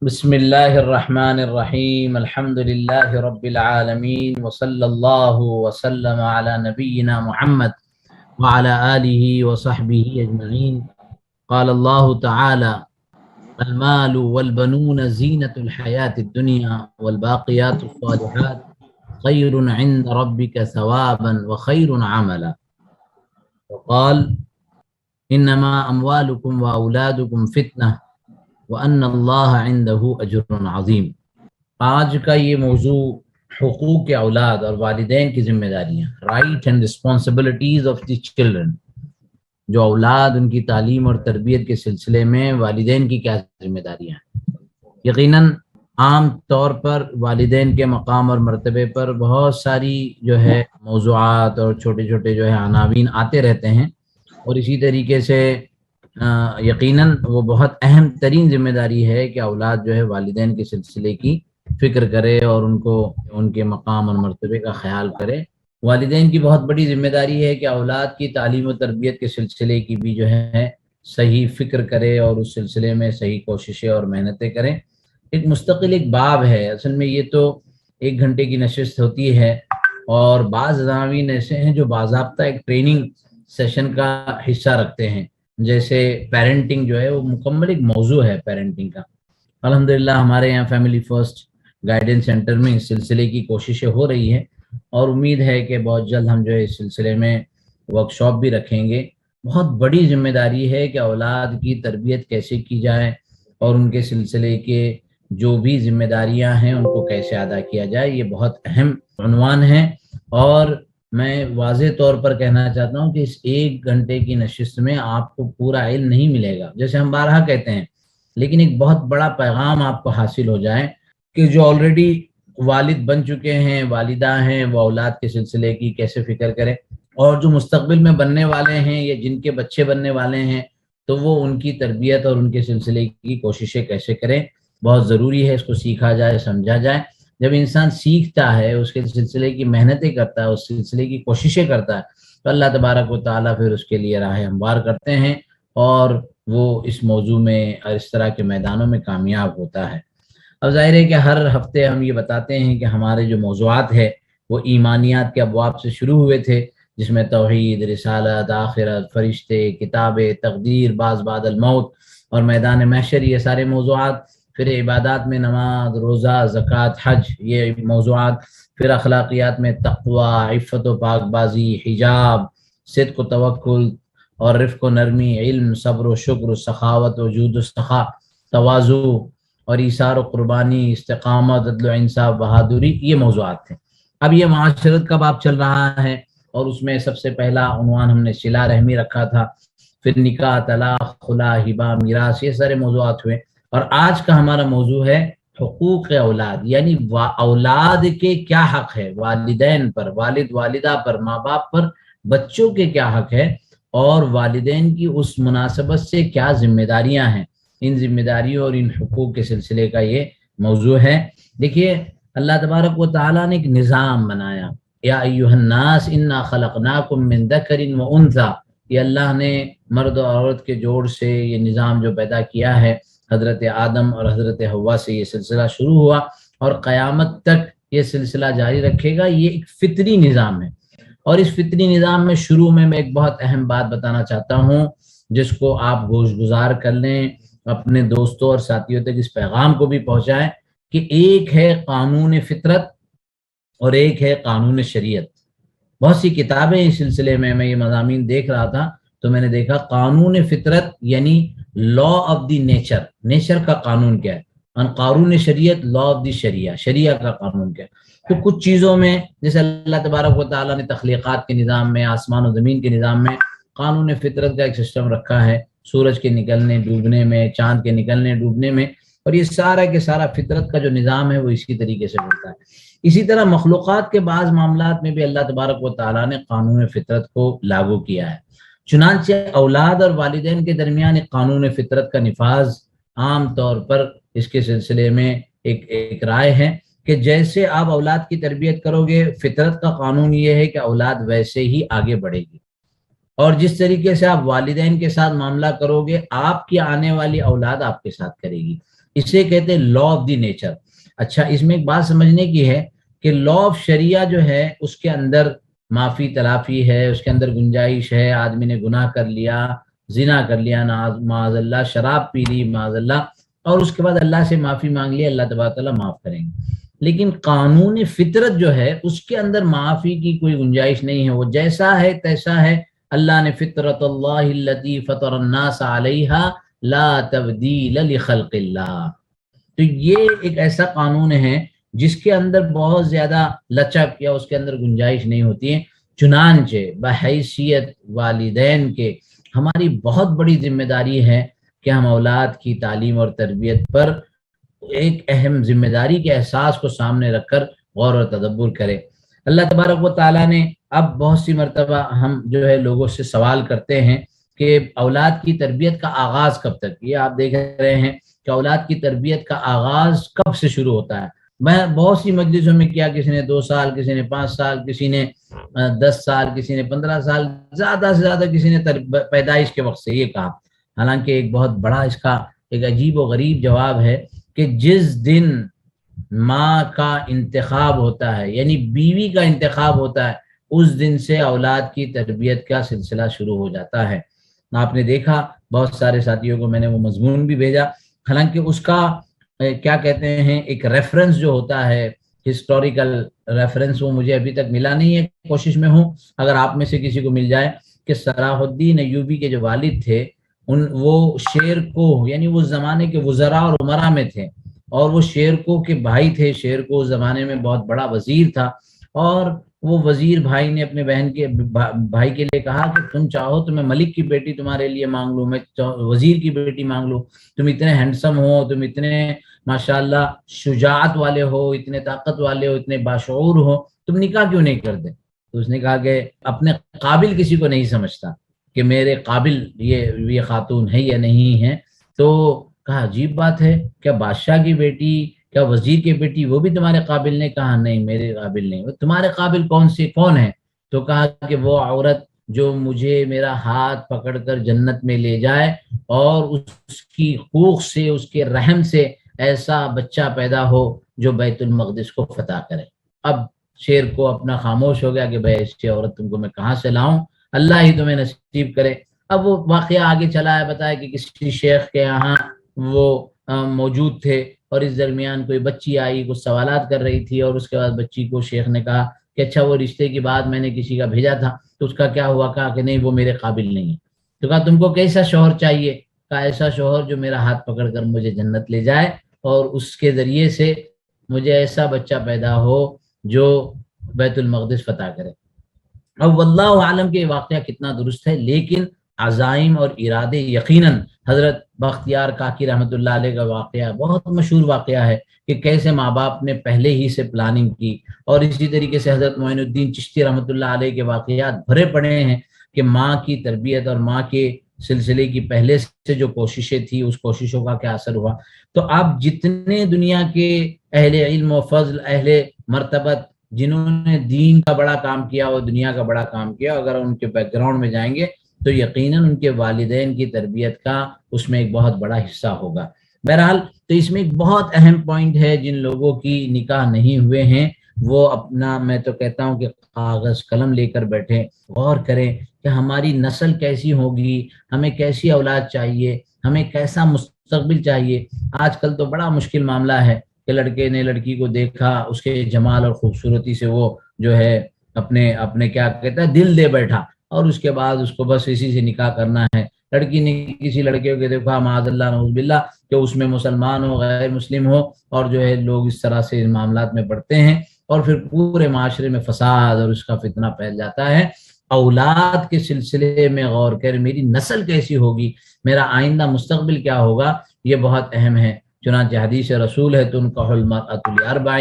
بسم اللہ الرحمن الرحیم الحمد للہ رب العالمین وصلی اللہ وسلم علی نبینا محمد وعلى آلہ وصحبہ اجمعین. قال اللہ تعالی: المال والبنون زینة الحیاة الدنیا والباقیات الصالحات خیر عند ربک ثوابا وخیر عملا. وقال: انما اموالکم واولادکم فتنہ وَأَنَّ اللَّهَ عِنْدَهُ أَجْرٌ عَظِيمٌ. آج کا یہ موضوع حقوق اولاد اور والدین کی ذمہ داریاں، right and responsibilities of the children. جو اولاد، ان کی تعلیم اور تربیت کے سلسلے میں والدین کی کیا ذمہ داریاں ہیں. یقیناً عام طور پر والدین کے مقام اور مرتبے پر بہت ساری جو ہے موضوعات اور چھوٹے چھوٹے جو ہے عناوین آتے رہتے ہیں، اور اسی طریقے سے یقیناً وہ بہت اہم ترین ذمہ داری ہے کہ اولاد جو ہے والدین کے سلسلے کی فکر کرے اور ان کو ان کے مقام اور مرتبے کا خیال کرے. والدین کی بہت بڑی ذمہ داری ہے کہ اولاد کی تعلیم و تربیت کے سلسلے کی بھی جو ہے صحیح فکر کرے اور اس سلسلے میں صحیح کوششیں اور محنتیں کریں. ایک مستقل ایک باب ہے. اصل میں یہ تو 1 گھنٹے کی نشست ہوتی ہے، اور بعض عناوین ایسے ہیں جو باضابطہ ایک ٹریننگ سیشن کا حصہ رکھتے ہیں. جیسے پیرنٹنگ جو ہے وہ مکمل ایک موضوع ہے پیرنٹنگ کا. الحمدللہ ہمارے یہاں فیملی فرسٹ گائیڈنس سینٹر میں اس سلسلے کی کوششیں ہو رہی ہیں، اور امید ہے کہ بہت جلد ہم جو ہے اس سلسلے میں ورکشاپ بھی رکھیں گے. بہت بڑی ذمہ داری ہے کہ اولاد کی تربیت کیسے کی جائے اور ان کے سلسلے کے جو بھی ذمہ داریاں ہیں ان کو کیسے ادا کیا جائے. یہ بہت اہم عنوان ہے، اور میں واضح طور پر کہنا چاہتا ہوں کہ اس 1 گھنٹے کی نشست میں آپ کو پورا علم نہیں ملے گا، جیسے ہم بارہا کہتے ہیں، لیکن ایک بہت بڑا پیغام آپ کو حاصل ہو جائے کہ جو آلریڈی والد بن چکے ہیں، والدہ ہیں، وہ اولاد کے سلسلے کی کیسے فکر کریں، اور جو مستقبل میں بننے والے ہیں یا جن کے بچے بننے والے ہیں تو وہ ان کی تربیت اور ان کے سلسلے کی کوششیں کیسے کریں. بہت ضروری ہے اس کو سیکھا جائے، سمجھا جائے. جب انسان سیکھتا ہے، اس کے سلسلے کی محنتیں کرتا ہے، اس سلسلے کی کوششیں کرتا ہے، تو اللہ تبارک و تعالیٰ پھر اس کے لیے راہ ہموار کرتے ہیں، اور وہ اس موضوع میں اور اس طرح کے میدانوں میں کامیاب ہوتا ہے. اب ظاہر ہے کہ ہر ہفتے ہم یہ بتاتے ہیں کہ ہمارے جو موضوعات ہیں وہ ایمانیات کے ابواب سے شروع ہوئے تھے، جس میں توحید، رسالت، آخرت، فرشتے، کتابیں، تقدیر، بعث بعد الموت اور میدان محشر، یہ سارے موضوعات. پھر عبادات میں نماز، روزہ، زکوٰۃ، حج، یہ موضوعات. پھر اخلاقیات میں تقوی، عفت و پاک بازی، حجاب، صدق و توکل اور رفق و نرمی، علم، صبر و شکر، سخاوت و جود و سخا، تواضع اور ایثار و قربانی، استقامت، عدل و انصاف، بہادری، یہ موضوعات تھے. اب یہ معاشرت کا باب چل رہا ہے، اور اس میں سب سے پہلا عنوان ہم نے صلہ رحمی رکھا تھا. پھر نکاح، طلاق، خلا، ہبہ، میراث، یہ سارے موضوعات ہوئے. اور آج کا ہمارا موضوع ہے حقوق اولاد، یعنی اولاد کے کیا حق ہے، والدین پر، والد والدہ پر، ماں باپ پر بچوں کے کیا حق ہے، اور والدین کی اس مناسبت سے کیا ذمہ داریاں ہیں. ان ذمہ داریوں اور ان حقوق کے سلسلے کا یہ موضوع ہے. دیکھیے، اللہ تبارک و تعالیٰ نے ایک نظام بنایا. یا ایھا الناس انا خلقناکم من ذکر و انثی، یہ اللہ نے مرد اور عورت کے جوڑ سے یہ نظام جو پیدا کیا ہے، حضرت آدم اور حضرت حوا سے یہ سلسلہ شروع ہوا، اور قیامت تک یہ سلسلہ جاری رکھے گا. یہ ایک فطری نظام ہے، اور اس فطری نظام میں شروع میں ایک بہت اہم بات بتانا چاہتا ہوں، جس کو آپ گوش گزار کر لیں، اپنے دوستوں اور ساتھیوں تک اس پیغام کو بھی پہنچائیں کہ ایک ہے قانون فطرت اور ایک ہے قانون شریعت. بہت سی کتابیں اس سلسلے میں یہ مضامین دیکھ رہا تھا، تو میں نے دیکھا قانون فطرت یعنی law of the nature, nature کا قانون کیا ہے، اور قانون شریعت لا آف دی شریعہ، شریعہ کا قانون کیا ہے. تو کچھ چیزوں میں جیسے اللہ تبارک و تعالیٰ نے تخلیقات کے نظام میں، آسمان و زمین کے نظام میں قانون فطرت کا ایک سسٹم رکھا ہے، سورج کے نکلنے ڈوبنے میں، چاند کے نکلنے ڈوبنے میں، اور یہ سارا کے سارا فطرت کا جو نظام ہے وہ اسی طریقے سے ہوتا ہے. اسی طرح مخلوقات کے بعض معاملات میں بھی اللہ تبارک و تعالیٰ نے قانون فطرت کو لاگو کیا ہے. چنانچہ اولاد اور والدین کے درمیان ایک قانون فطرت کا نفاذ عام طور پر اس کے سلسلے میں ایک رائے ہے کہ جیسے آپ اولاد کی تربیت کرو گے، فطرت کا قانون یہ ہے کہ اولاد ویسے ہی آگے بڑھے گی، اور جس طریقے سے آپ والدین کے ساتھ معاملہ کرو گے، آپ کی آنے والی اولاد آپ کے ساتھ کرے گی. اسے کہتے ہیں لا آف دی نیچر۔ اچھا، اس میں ایک بات سمجھنے کی ہے کہ لا آف شریعہ جو ہے اس کے اندر معافی تلافی ہے، اس کے اندر گنجائش ہے۔ آدمی نے گناہ کر لیا، زنا کر لیا معاذ اللہ، شراب پی لی معاذ اللہ، اور اس کے بعد اللہ سے معافی مانگ لی، اللہ تبارک تعالیٰ معاف کریں گے۔ لیکن قانون فطرت جو ہے اس کے اندر معافی کی کوئی گنجائش نہیں ہے، وہ جیسا ہے تیسا ہے۔ اللہ نے فطرت اللہ التی فطر الناس علیہا لا تبدیل لخلق اللہ، تو یہ ایک ایسا قانون ہے جس کے اندر بہت زیادہ لچک یا اس کے اندر گنجائش نہیں ہوتی ہے۔ چنانچہ بحیثیت والدین کے ہماری بہت بڑی ذمہ داری ہے کہ ہم اولاد کی تعلیم اور تربیت پر ایک اہم ذمہ داری کے احساس کو سامنے رکھ کر غور و تدبر کریں۔ اللہ تبارک و تعالیٰ نے اب بہت سی مرتبہ ہم جو ہے لوگوں سے سوال کرتے ہیں کہ اولاد کی تربیت کا آغاز کب تک، یہ آپ دیکھ رہے ہیں کہ اولاد کی تربیت کا آغاز کب سے شروع ہوتا ہے۔ میں بہت سی مجلسوں میں کیا، کسی نے 2 سال، کسی نے 5 سال، کسی نے 10 سال، کسی نے 15 سال، زیادہ سے زیادہ کسی نے پیدائش کے وقت سے یہ کہا۔ حالانکہ ایک بہت بڑا اس کا ایک عجیب و غریب جواب ہے کہ جس دن ماں کا انتخاب ہوتا ہے، یعنی بیوی کا انتخاب ہوتا ہے، اس دن سے اولاد کی تربیت کا سلسلہ شروع ہو جاتا ہے۔ آپ نے دیکھا بہت سارے ساتھیوں کو میں نے وہ مضمون بھی بھیجا، حالانکہ اس کا کیا کہتے ہیں ایک ریفرنس جو ہوتا ہے، ہسٹوریکل ریفرنس، وہ مجھے ابھی تک ملا نہیں ہے، کوشش میں ہوں اگر آپ میں سے کسی کو مل جائے، کہ صلاح الدین ایوبی کے جو والد تھے وہ شیر کو، یعنی وہ زمانے کے وزراء اور عمراء میں تھے، اور وہ شیر کو کے بھائی تھے۔ شیر کو اس زمانے میں بہت بڑا وزیر تھا، اور وہ وزیر بھائی نے اپنے بہن کے بھائی کے لیے کہا کہ تم چاہو تو میں ملک کی بیٹی تمہارے لیے مانگ لوں، میں وزیر کی بیٹی مانگ لوں، تم اتنے ہینڈسم ہو، تم اتنے ماشاءاللہ شجاعت والے ہو، اتنے طاقت والے ہو، اتنے باشعور ہو، تم نکاح کیوں نہیں کرتے؟ تو اس نے کہا کہ اپنے قابل کسی کو نہیں سمجھتا کہ میرے قابل یہ خاتون ہے یا نہیں ہے۔ تو کہا عجیب بات ہے، کیا بادشاہ کی بیٹی، کیا وزیر کی بیٹی وہ بھی تمہارے قابل نے؟ کہا نہیں، میرے قابل نہیں۔ تمہارے قابل کون ہے؟ تو کہا کہ وہ عورت جو مجھے میرا ہاتھ پکڑ کر جنت میں لے جائے اور اس کی کوکھ سے، اس کے رحم سے ایسا بچہ پیدا ہو جو بیت المقدس کو فتح کرے۔ اب شیر کو اپنا خاموش ہو گیا کہ بھائی ایسی عورت تم کو میں کہاں سے لاؤں، اللہ ہی تمہیں نصیب کرے۔ اب وہ واقعہ آگے چلا ہے، بتایا کہ کسی شیخ کے یہاں وہ موجود تھے، اور اس درمیان کوئی بچی آئی، کچھ سوالات کر رہی تھی، اور اس کے بعد بچی کو شیخ نے کہا کہ اچھا وہ رشتے کی بات میں نے کسی کا بھیجا تھا تو اس کا کیا ہوا؟ کہا کہ نہیں، وہ میرے قابل نہیں ہے۔ تو کہا تم کو کیسا شوہر چاہیے؟ کہا ایسا شوہر جو میرا ہاتھ پکڑ کر مجھے جنت لے جائے اور اس کے ذریعے سے مجھے ایسا بچہ پیدا ہو جو بیت المقدس فتح کرے۔ اب واللہ عالم کے واقعہ کتنا درست ہے، لیکن عزائم اور ارادے یقیناً حضرت بختیار کاکی رحمۃ اللہ علیہ کا واقعہ بہت مشہور واقعہ ہے کہ کیسے ماں باپ نے پہلے ہی سے پلاننگ کی، اور اسی طریقے سے حضرت معین الدین چشتی رحمۃ اللہ علیہ کے واقعات بھرے پڑے ہیں کہ ماں کی تربیت اور ماں کے سلسلے کی پہلے سے جو کوششیں تھی، اس کوششوں کا کیا اثر ہوا۔ تو آپ جتنے دنیا کے اہل علم و فضل، اہل مرتبت جنہوں نے دین کا بڑا کام کیا اور دنیا کا بڑا کام کیا، اگر ان کے بیک گراؤنڈ میں جائیں گے تو یقیناً ان کے والدین کی تربیت کا اس میں ایک بہت بڑا حصہ ہوگا۔ بہرحال تو اس میں ایک بہت اہم پوائنٹ ہے، جن لوگوں کی نکاح نہیں ہوئے ہیں وہ اپنا، میں تو کہتا ہوں کہ کاغذ قلم لے کر بیٹھیں، غور کریں کہ ہماری نسل کیسی ہوگی، ہمیں کیسی اولاد چاہیے، ہمیں کیسا مستقبل چاہیے۔ آج کل تو بڑا مشکل معاملہ ہے کہ لڑکے نے لڑکی کو دیکھا، اس کے جمال اور خوبصورتی سے وہ جو ہے اپنے کیا کہتا ہے دل دے بیٹھا، اور اس کے بعد اس کو بس اسی سے نکاح کرنا ہے۔ لڑکی نے کسی لڑکے کو دیکھا معاذ اللہ نعوذ باللہ کہ اس میں مسلمان ہو، غیر مسلم ہو، اور جو ہے لوگ اس طرح سے معاملات میں پڑتے ہیں، اور پھر پورے معاشرے میں فساد اور اس کا فتنہ پھیل جاتا ہے۔ اولاد کے سلسلے میں غور کر، میری نسل کیسی ہوگی، میرا آئندہ مستقبل کیا ہوگا، یہ بہت اہم ہے۔ چنانچہ حدیث رسول ہے تنکح المرأة لأربع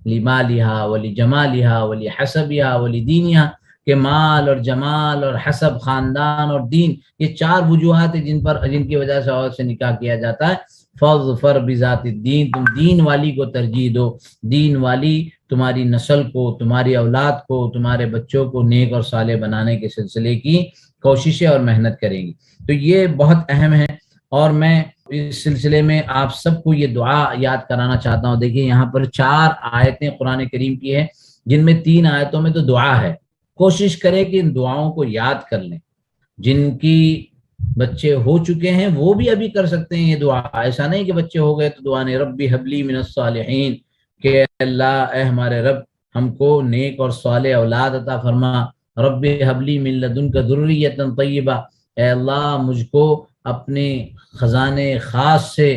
لمالها ولجمالها ولحسبها ولدینها، کہ مال اور جمال اور حسب، خاندان اور دین، یہ 4 وجوہات ہیں جن کی وجہ سے عورت سے نکاح کیا جاتا ہے۔ فاظفر بذات الدین، تم دین والی کو ترجیح دو، دین والی تمہاری نسل کو، تمہاری اولاد کو، تمہارے بچوں کو نیک اور صالح بنانے کے سلسلے کی کوششیں اور محنت کرے گی۔ تو یہ بہت اہم ہے۔ اور میں اس سلسلے میں آپ سب کو یہ دعا یاد کرانا چاہتا ہوں. دیکھیے یہاں پر 4 آیتیں قرآن کریم کی ہیں، جن میں 3 آیتوں میں تو دعا ہے. کوشش کریں کہ ان دعاؤں کو یاد کر لیں. جن کی بچے ہو چکے ہیں وہ بھی ابھی کر سکتے ہیں یہ دعا. ایسا نہیں کہ بچے ہو گئے تو دعا نہیں. ربی حبلی من الصالحین، کہ اللہ اے ہمارے رب ہم کو نیک اور صالح اولاد عطا فرما. رب حبلی من لدنک ذریۃ طیبہ، اے اللہ مجھ کو اپنے خزانے خاص سے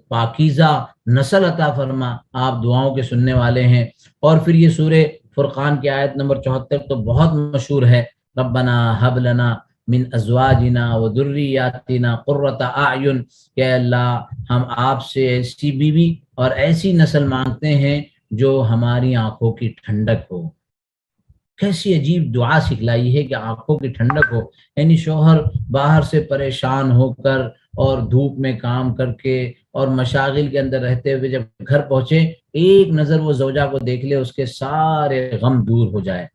پاکیزہ نسل عطا فرما. آپ دعاؤں کے سننے والے ہیں. اور پھر یہ سورہ فرقان کی آیت نمبر 74 تو بہت مشہور ہے. ربنا حب لنا من ازواجنا و ذریاتنا قرۃ اعین، کہ اللہ ہم آپ سے ایسی بیوی اور ایسی نسل مانگتے ہیں جو ہماری آنکھوں کی ٹھنڈک ہو. کیسی عجیب دعا سکھلائی ہے کہ آنکھوں کی ٹھنڈک ہو. یعنی شوہر باہر سے پریشان ہو کر اور دھوپ میں کام کر کے اور مشاغل کے اندر رہتے ہوئے جب گھر پہنچے، ایک نظر وہ زوجہ کو دیکھ لے، اس کے سارے غم دور ہو جائے.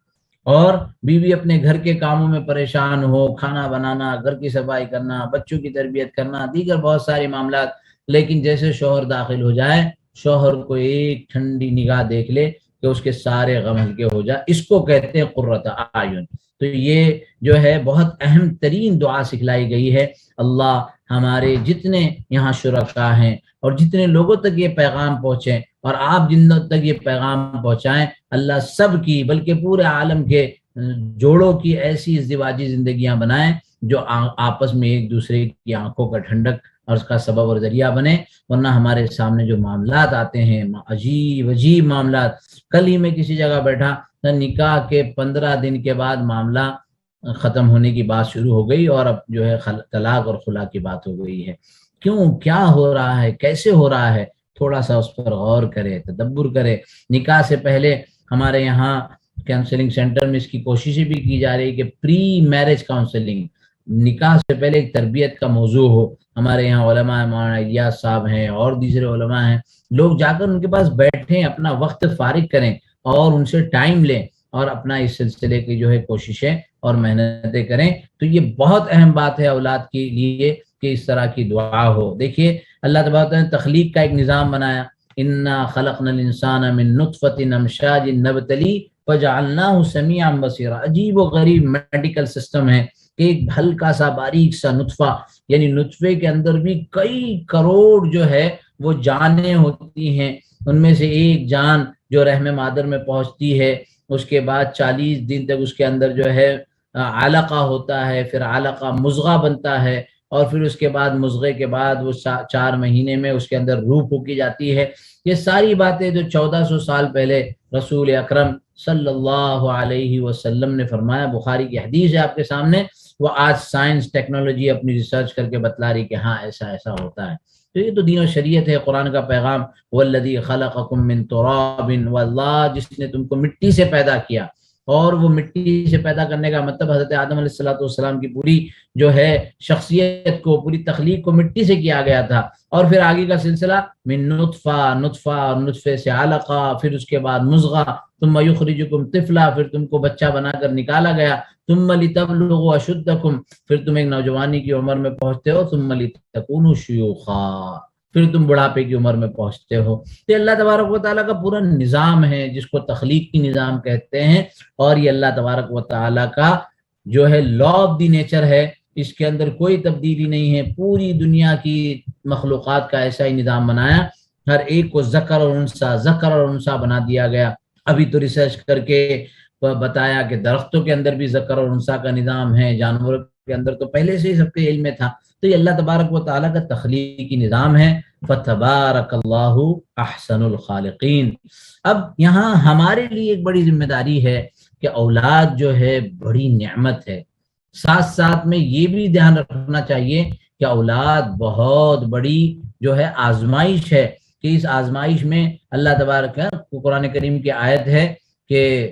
اور بیوی اپنے گھر کے کاموں میں پریشان ہو، کھانا بنانا، گھر کی صفائی کرنا، بچوں کی تربیت کرنا، دیگر بہت سارے معاملات، لیکن جیسے شوہر داخل ہو جائے، شوہر کو ایک ٹھنڈی نگاہ دیکھ لے کہ اس کے سارے غم ہلکے ہو جائے. اس کو کہتے ہیں قرۃ اعین. تو یہ جو ہے بہت اہم ترین دعا سکھلائی گئی ہے. اللہ ہمارے جتنے یہاں شرکاء ہیں اور جتنے لوگوں تک یہ پیغام پہنچے اور آپ جن تک یہ پیغام پہنچائیں، اللہ سب کی بلکہ پورے عالم کے جوڑوں کی ایسی ازدواجی زندگیاں بنائیں جو آپس میں ایک دوسرے کی آنکھوں کا ٹھنڈک اور اس کا سبب اور ذریعہ بنے. ورنہ ہمارے سامنے جو معاملات آتے ہیں، عجیب عجیب معاملات. کل ہی میں کسی جگہ بیٹھا، نکاح کے 15 دن کے بعد معاملہ ختم ہونے کی بات شروع ہو گئی اور اب جو ہے طلاق اور خلا کی بات ہو گئی ہے. کیوں؟ کیا ہو رہا ہے؟ کیسے ہو رہا ہے؟ تھوڑا سا اس پر غور کرے، تدبر کرے. نکاح سے پہلے ہمارے یہاں کاؤنسلنگ سینٹر میں اس کی کوششیں بھی کی جا رہی کہ پری میرج کاؤنسلنگ، نکاح سے پہلے ایک تربیت کا موضوع ہو. ہمارے یہاں علماء مولانا الیاس صاحب ہیں اور دوسرے علماء ہیں، لوگ جا کر ان کے پاس بیٹھیں، اپنا وقت فارغ کریں اور ان سے ٹائم لیں اور اپنا اس سلسلے کی جو ہے کوششیں اور محنتیں کریں. تو یہ بہت اہم بات ہے اولاد کے لیے کہ اس طرح کی دعا ہو. دیکھیے اللہ تبارک نے تخلیق کا ایک نظام بنایا. انا خلقنا الانسان من نطفۃ امشاج نبتلی فجعلناہ سمیعا بصیرا. عجیب و غریب میڈیکل سسٹم ہے کہ ایک ہلکا سا باریک سا نطفہ، یعنی نطفے کے اندر بھی کئی کروڑ جو ہے وہ جانیں ہوتی ہیں. ان میں سے ایک جان جو رحم مادر میں پہنچتی ہے، اس کے بعد 40 دن تک اس کے اندر جو ہے علقہ ہوتا ہے، پھر علقہ مضغہ بنتا ہے، اور پھر اس کے بعد مضغے کے بعد وہ 4 مہینے میں اس کے اندر روح پھونکی جاتی ہے. یہ ساری باتیں جو 1400 سال پہلے رسول اکرم صلی اللہ علیہ وسلم نے فرمایا، بخاری کی حدیث ہے آپ کے سامنے، وہ آج سائنس ٹیکنالوجی اپنی ریسرچ کر کے بتلا رہی کہ ہاں ایسا ایسا ہوتا ہے. تو یہ تو دین و شریعت ہے، قرآن کا پیغام. والذی خلقکم من تراب، واللہ جس نے تم کو مٹی سے پیدا کیا. اور وہ مٹی سے پیدا کرنے کا مطلب حضرت آدم علیہ السلام کی پوری جو ہے شخصیت کو، پوری تخلیق کو مٹی سے کیا گیا تھا. اور پھر آگے کا سلسلہ من نطفہ، نطفہ اور نطفے سے علقہ، پھر اس کے بعد مضغہ، ثم یخرجکم طفلا، پھر تم کو بچہ بنا کر نکالا گیا. ثم لتبلغوا اشدکم، پھر تم ایک نوجوانی کی عمر میں پہنچتے ہو. ثم لتکونوا شیوخا، پھر تم بڑھاپے کی عمر میں پہنچتے ہو. تو اللہ تبارک و تعالیٰ کا پورا نظام ہے جس کو تخلیق کی نظام کہتے ہیں. اور یہ اللہ تبارک و تعالیٰ کا جو ہے لا آف دی نیچر ہے، اس کے اندر کوئی تبدیلی نہیں ہے. پوری دنیا کی مخلوقات کا ایسا ہی نظام بنایا، ہر ایک کو ذکر اور انثی بنا دیا گیا. ابھی تو ریسرچ کر کے بتایا کہ درختوں کے اندر بھی ذکر اور انثی کا نظام ہے، جانوروں کے اندر تو پہلے سے ہی سب کے علم میں تھا. تو یہ اللہ تبارک و تعالیٰ کا تخلیقی نظام ہے. فتبارک اللہ احسن الخالقین. اب یہاں ہمارے لیے ایک بڑی ذمہ داری ہے کہ اولاد جو ہے بڑی نعمت ہے. ساتھ ساتھ میں یہ بھی دھیان رکھنا چاہیے کہ اولاد بہت بڑی جو ہے آزمائش ہے، کہ اس آزمائش میں اللہ تبارک قرآن کریم کی آیت ہے کہ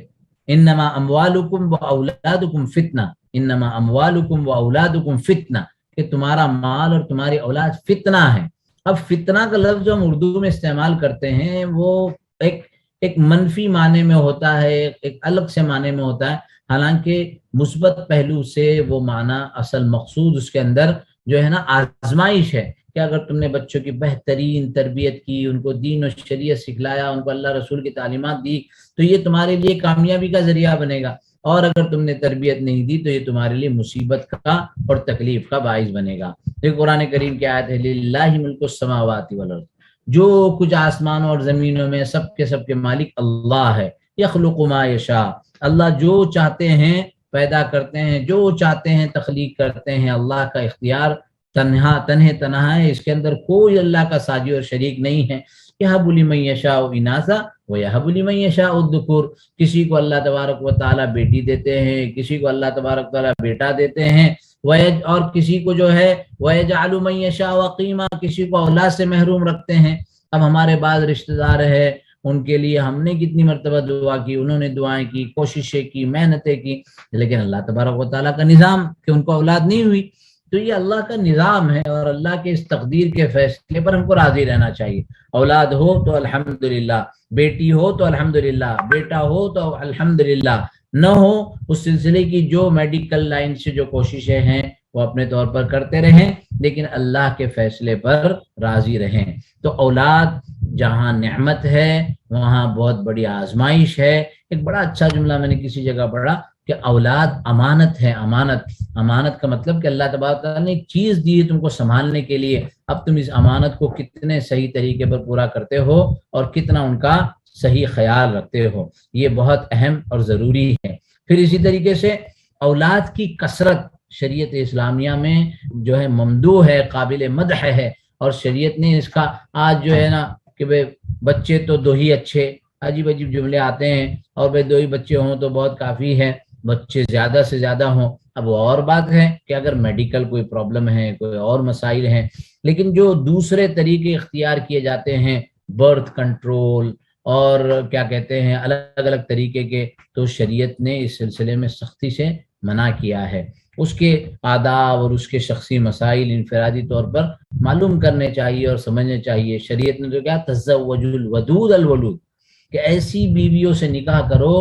انما اموالکم و اولادکم فتنہ، انما اموالکم و اولادکم فتنہ، کہ تمہارا مال اور تمہاری اولاد فتنہ ہے. اب فتنہ کا لفظ جو ہم اردو میں استعمال کرتے ہیں وہ ایک منفی معنی میں ہوتا ہے، ایک الگ سے معنی میں ہوتا ہے. حالانکہ مثبت پہلو سے وہ معنی اصل مقصود اس کے اندر جو ہے نا آزمائش ہے کہ اگر تم نے بچوں کی بہترین تربیت کی، ان کو دین و شریعت سکھلایا، ان کو اللہ رسول کی تعلیمات دی، تو یہ تمہارے لیے کامیابی کا ذریعہ بنے گا، اور اگر تم نے تربیت نہیں دی تو یہ تمہارے لیے مصیبت کا اور تکلیف کا باعث بنے گا۔ یہ قرآن کریم کی آیت ہے، للہ ملک السماوات والارض، جو کچھ آسمانوں اور زمینوں میں سب کے مالک اللہ ہے، یخلق ما یشاء، اللہ جو چاہتے ہیں پیدا کرتے ہیں، جو چاہتے ہیں تخلیق کرتے ہیں، اللہ کا اختیار تنہا ہے، اس کے اندر کوئی اللہ کا ساجی اور شریک نہیں ہے۔ یہب لمن یشاء اناثا ویہب لمن یشاء الذکور، کسی کو اللہ تبارک و تعالیٰ بیٹی دیتے ہیں، کسی کو اللہ تبارک و تعالیٰ بیٹا دیتے ہیں، اور کسی کو جو ہے وَيَجْعَلُ مَن يَشَاءُ عَقِيمًا، کسی کو اولاد سے محروم رکھتے ہیں۔ اب ہمارے بعض رشتہ دار ہے، ان کے لیے ہم نے کتنی مرتبہ دعا کی، انہوں نے دعائیں کی، کوششیں کی، محنتیں کی، لیکن اللہ تبارک و تعالیٰ کا نظام کہ ان کو اولاد نہیں ہوئی۔ تو یہ اللہ کا نظام ہے، اور اللہ کے اس تقدیر کے فیصلے پر ہم کو راضی رہنا چاہیے۔ اولاد ہو تو الحمدللہ، بیٹی ہو تو الحمدللہ، بیٹا ہو تو الحمدللہ، نہ ہو اس سلسلے کی جو میڈیکل لائن سے جو کوششیں ہیں وہ اپنے طور پر کرتے رہیں، لیکن اللہ کے فیصلے پر راضی رہیں۔ تو اولاد جہاں نعمت ہے وہاں بہت بڑی آزمائش ہے۔ ایک بڑا اچھا جملہ میں نے کسی جگہ پڑھا کہ اولاد امانت ہے، امانت کا مطلب کہ اللہ تبارک تعالیٰ نے ایک چیز دی ہے تم کو سنبھالنے کے لیے، اب تم اس امانت کو کتنے صحیح طریقے پر پورا کرتے ہو اور کتنا ان کا صحیح خیال رکھتے ہو، یہ بہت اہم اور ضروری ہے۔ پھر اسی طریقے سے اولاد کی کثرت شریعت اسلامیہ میں جو ہے ممدوح ہے، قابل مدح ہے، اور شریعت نے اس کا آج جو ہے نا کہ بچے تو دو ہی اچھے، عجیب عجیب جملے آتے ہیں، اور دو ہی بچے ہوں تو بہت کافی ہے، بچے زیادہ سے زیادہ ہوں۔ اب وہ اور بات ہے کہ اگر میڈیکل کوئی پرابلم ہے، کوئی اور مسائل ہیں، لیکن جو دوسرے طریقے اختیار کیے جاتے ہیں، برتھ کنٹرول اور کیا کہتے ہیں الگ الگ طریقے کے، تو شریعت نے اس سلسلے میں سختی سے منع کیا ہے۔ اس کے آداب اور اس کے شخصی مسائل انفرادی طور پر معلوم کرنے چاہیے اور سمجھنے چاہیے۔ شریعت نے تو کیا تزوج الودود الولود، کہ ایسی بیویوں سے نکاح کرو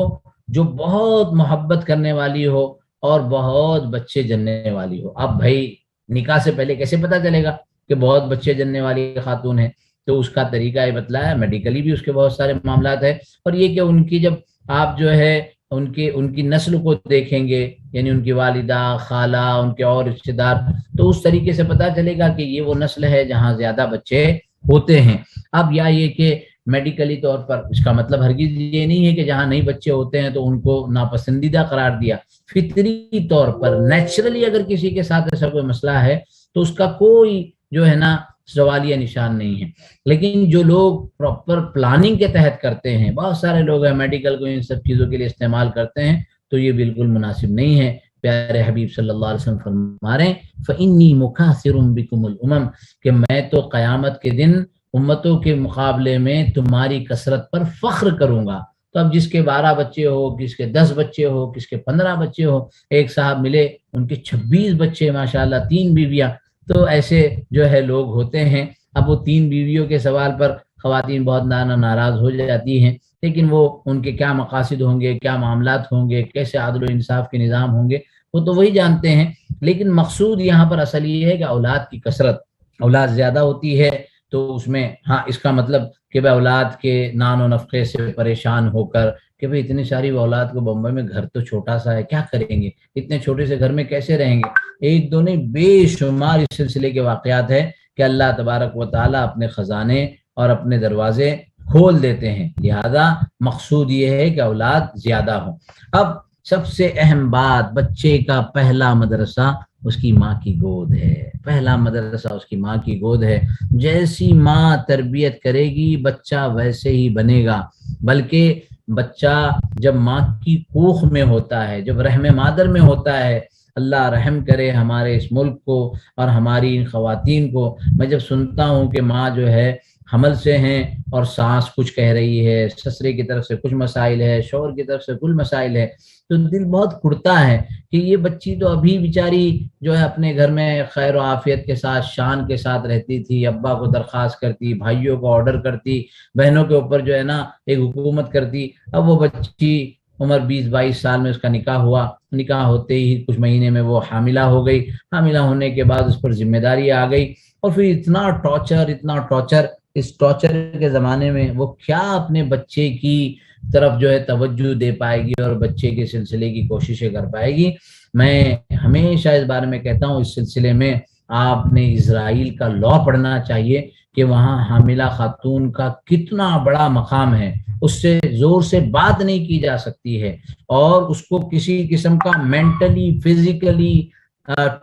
جو بہت محبت کرنے والی ہو اور بہت بچے جننے والی ہو۔ اب بھائی نکاح سے پہلے کیسے پتا چلے گا کہ بہت بچے جننے والی خاتون ہے؟ تو اس کا طریقہ یہ بتلایا، میڈیکلی بھی اس کے بہت سارے معاملات ہیں، اور یہ کہ ان کی جب آپ جو ہے ان کی نسل کو دیکھیں گے، یعنی ان کی والدہ، خالہ، ان کے اور رشتے دار، تو اس طریقے سے پتا چلے گا کہ یہ وہ نسل ہے جہاں زیادہ بچے ہوتے ہیں۔ اب یا یہ کہ میڈیکلی طور پر اس کا مطلب ہرگز یہ نہیں ہے کہ جہاں نہیں بچے ہوتے ہیں تو ان کو ناپسندیدہ قرار دیا۔ فطری طور پر نیچرلی اگر کسی کے ساتھ ایسا کوئی مسئلہ ہے تو اس کا کوئی جو ہے نا سوالیہ نشان نہیں ہے، لیکن جو لوگ پراپر پلاننگ کے تحت کرتے ہیں، بہت سارے لوگ ہیں میڈیکل کو ان سب چیزوں کے لیے استعمال کرتے ہیں، تو یہ بالکل مناسب نہیں ہے۔ پیارے حبیب صلی اللہ علیہ وسلم فرما رہے ہیں فَإِنِّي مُكَاثِرٌ بِكُمُ الْأُمَمَ، کہ میں تو قیامت کے دن امتوں کے مقابلے میں تمہاری کثرت پر فخر کروں گا۔ تو اب جس کے 12 بچے ہو، کس کے 10 بچے ہو، کس کے 15 بچے ہو، ایک صاحب ملے ان کے 26 بچے ماشاءاللہ، 3 بیویاں، تو ایسے جو ہے لوگ ہوتے ہیں۔ اب وہ 3 بیویوں کے سوال پر خواتین بہت ناراض ہو جاتی ہیں، لیکن وہ ان کے کیا مقاصد ہوں گے، کیا معاملات ہوں گے، کیسے عدل و انصاف کے نظام ہوں گے، وہ تو وہی جانتے ہیں۔ لیکن مقصود یہاں پر اصل یہ ہے کہ اولاد کی کثرت، اولاد زیادہ ہوتی ہے تو اس میں ہاں اس کا مطلب کہ بھائی اولاد کے نان و نفقے سے پریشان ہو کر کہ بھائی اتنی ساری اولاد کو بمبئی میں گھر تو چھوٹا سا ہے، کیا کریں گے، اتنے چھوٹے سے گھر میں کیسے رہیں گے؟ ایک دو نہیں، بے شمار اس سلسلے کے واقعات ہیں کہ اللہ تبارک و تعالیٰ اپنے خزانے اور اپنے دروازے کھول دیتے ہیں، لہذا مقصود یہ ہے کہ اولاد زیادہ ہوں۔ اب سب سے اہم بات، بچے کا پہلا مدرسہ اس کی ماں کی گود ہے، پہلا مدرسہ اس کی ماں کی گود ہے۔ جیسی ماں تربیت کرے گی بچہ ویسے ہی بنے گا، بلکہ بچہ جب ماں کی کوکھ میں ہوتا ہے، جب رحم مادر میں ہوتا ہے، اللہ رحم کرے ہمارے اس ملک کو اور ہماری ان خواتین کو۔ میں جب سنتا ہوں کہ ماں جو ہے حمل سے ہیں اور سانس کچھ کہہ رہی ہے، سسرے کی طرف سے کچھ مسائل ہے، شوہر کی طرف سے کچھ مسائل ہے، تو دل بہت کڑتا ہے کہ یہ بچی تو ابھی بیچاری جو ہے اپنے گھر میں خیر و عافیت کے ساتھ شان کے ساتھ رہتی تھی، ابا کو درخواست کرتی، بھائیوں کو آرڈر کرتی، بہنوں کے اوپر جو ہے نا ایک حکومت کرتی، اب وہ بچی عمر 20-22 سال میں اس کا نکاح ہوا، نکاح ہوتے ہی کچھ مہینے میں وہ حاملہ ہو گئی، حاملہ ہونے کے بعد اس پر ذمہ داری آ گئی، اور پھر اتنا ٹارچر، اس ٹارچر کے زمانے میں وہ کیا اپنے بچے کی طرف جو ہے توجہ دے پائے گی اور بچے کے سلسلے کی کوششیں کر پائے گی۔ میں ہمیشہ اس بارے میں کہتا ہوں، اس سلسلے میں آپ نے اسرائیل کا لا پڑھنا چاہیے کہ وہاں حاملہ خاتون کا کتنا بڑا مقام ہے، اس سے زور سے بات نہیں کی جا سکتی ہے، اور اس کو کسی قسم کا مینٹلی فزیکلی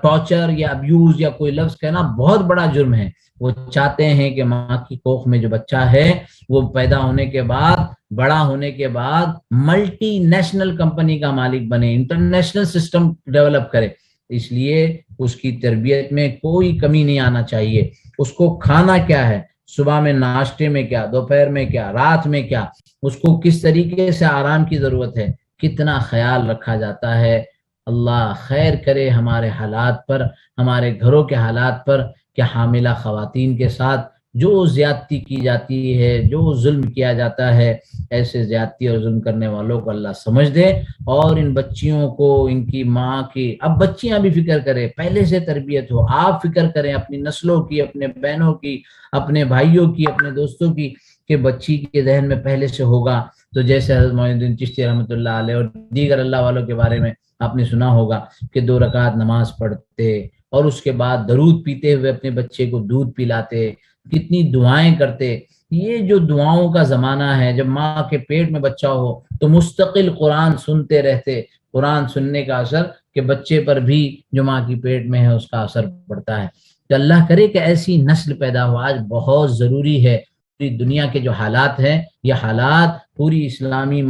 ٹارچر یا ابیوز یا کوئی لفظ کہنا بہت بڑا جرم ہے۔ وہ چاہتے ہیں کہ ماں کی کوکھ میں جو بچہ ہے وہ پیدا ہونے کے بعد، بڑا ہونے کے بعد ملٹی نیشنل کمپنی کا مالک بنے، انٹرنیشنل سسٹم ڈیولپ کرے۔ اس لیے اس کی تربیت میں کوئی کمی نہیں آنا چاہیے۔ اس کو کھانا کیا ہے، صبح میں ناشتے میں کیا، دوپہر میں کیا، رات میں کیا، اس کو کس طریقے سے آرام کی ضرورت ہے، کتنا خیال رکھا جاتا ہے۔ اللہ خیر کرے ہمارے حالات پر، ہمارے گھروں کے حالات پر، کہ حاملہ خواتین کے ساتھ جو زیادتی کی جاتی ہے، جو ظلم کیا جاتا ہے، ایسے زیادتی اور ظلم کرنے والوں کو اللہ سمجھ دے، اور ان بچیوں کو ان کی ماں کی، اب بچیاں بھی فکر کریں، پہلے سے تربیت ہو، آپ فکر کریں اپنی نسلوں کی، اپنے بہنوں کی، اپنے بھائیوں کی، اپنے دوستوں کی، کہ بچی کے ذہن میں پہلے سے ہوگا تو جیسے حضرت معین الدین چشتی رحمۃ اللہ علیہ اور دیگر اللہ والوں کے بارے میں آپ نے سنا ہوگا کہ 2 رکعت نماز پڑھتے اور اس کے بعد درود پیتے ہوئے اپنے بچے کو دودھ پلاتے، کتنی دعائیں کرتے۔ یہ جو دعاؤں کا زمانہ ہے، جب ماں کے پیٹ میں بچہ ہو تو مستقل قرآن سنتے رہتے، قرآن سننے کا اثر کہ بچے پر بھی جو ماں کی پیٹ میں ہے اس کا اثر پڑتا ہے۔ تو اللہ کرے کہ ایسی نسل پیدا ہو، آج بہت ضروری ہے۔ پوری دنیا کے جو حالات ہیں، یہ حالات پوری اسلامی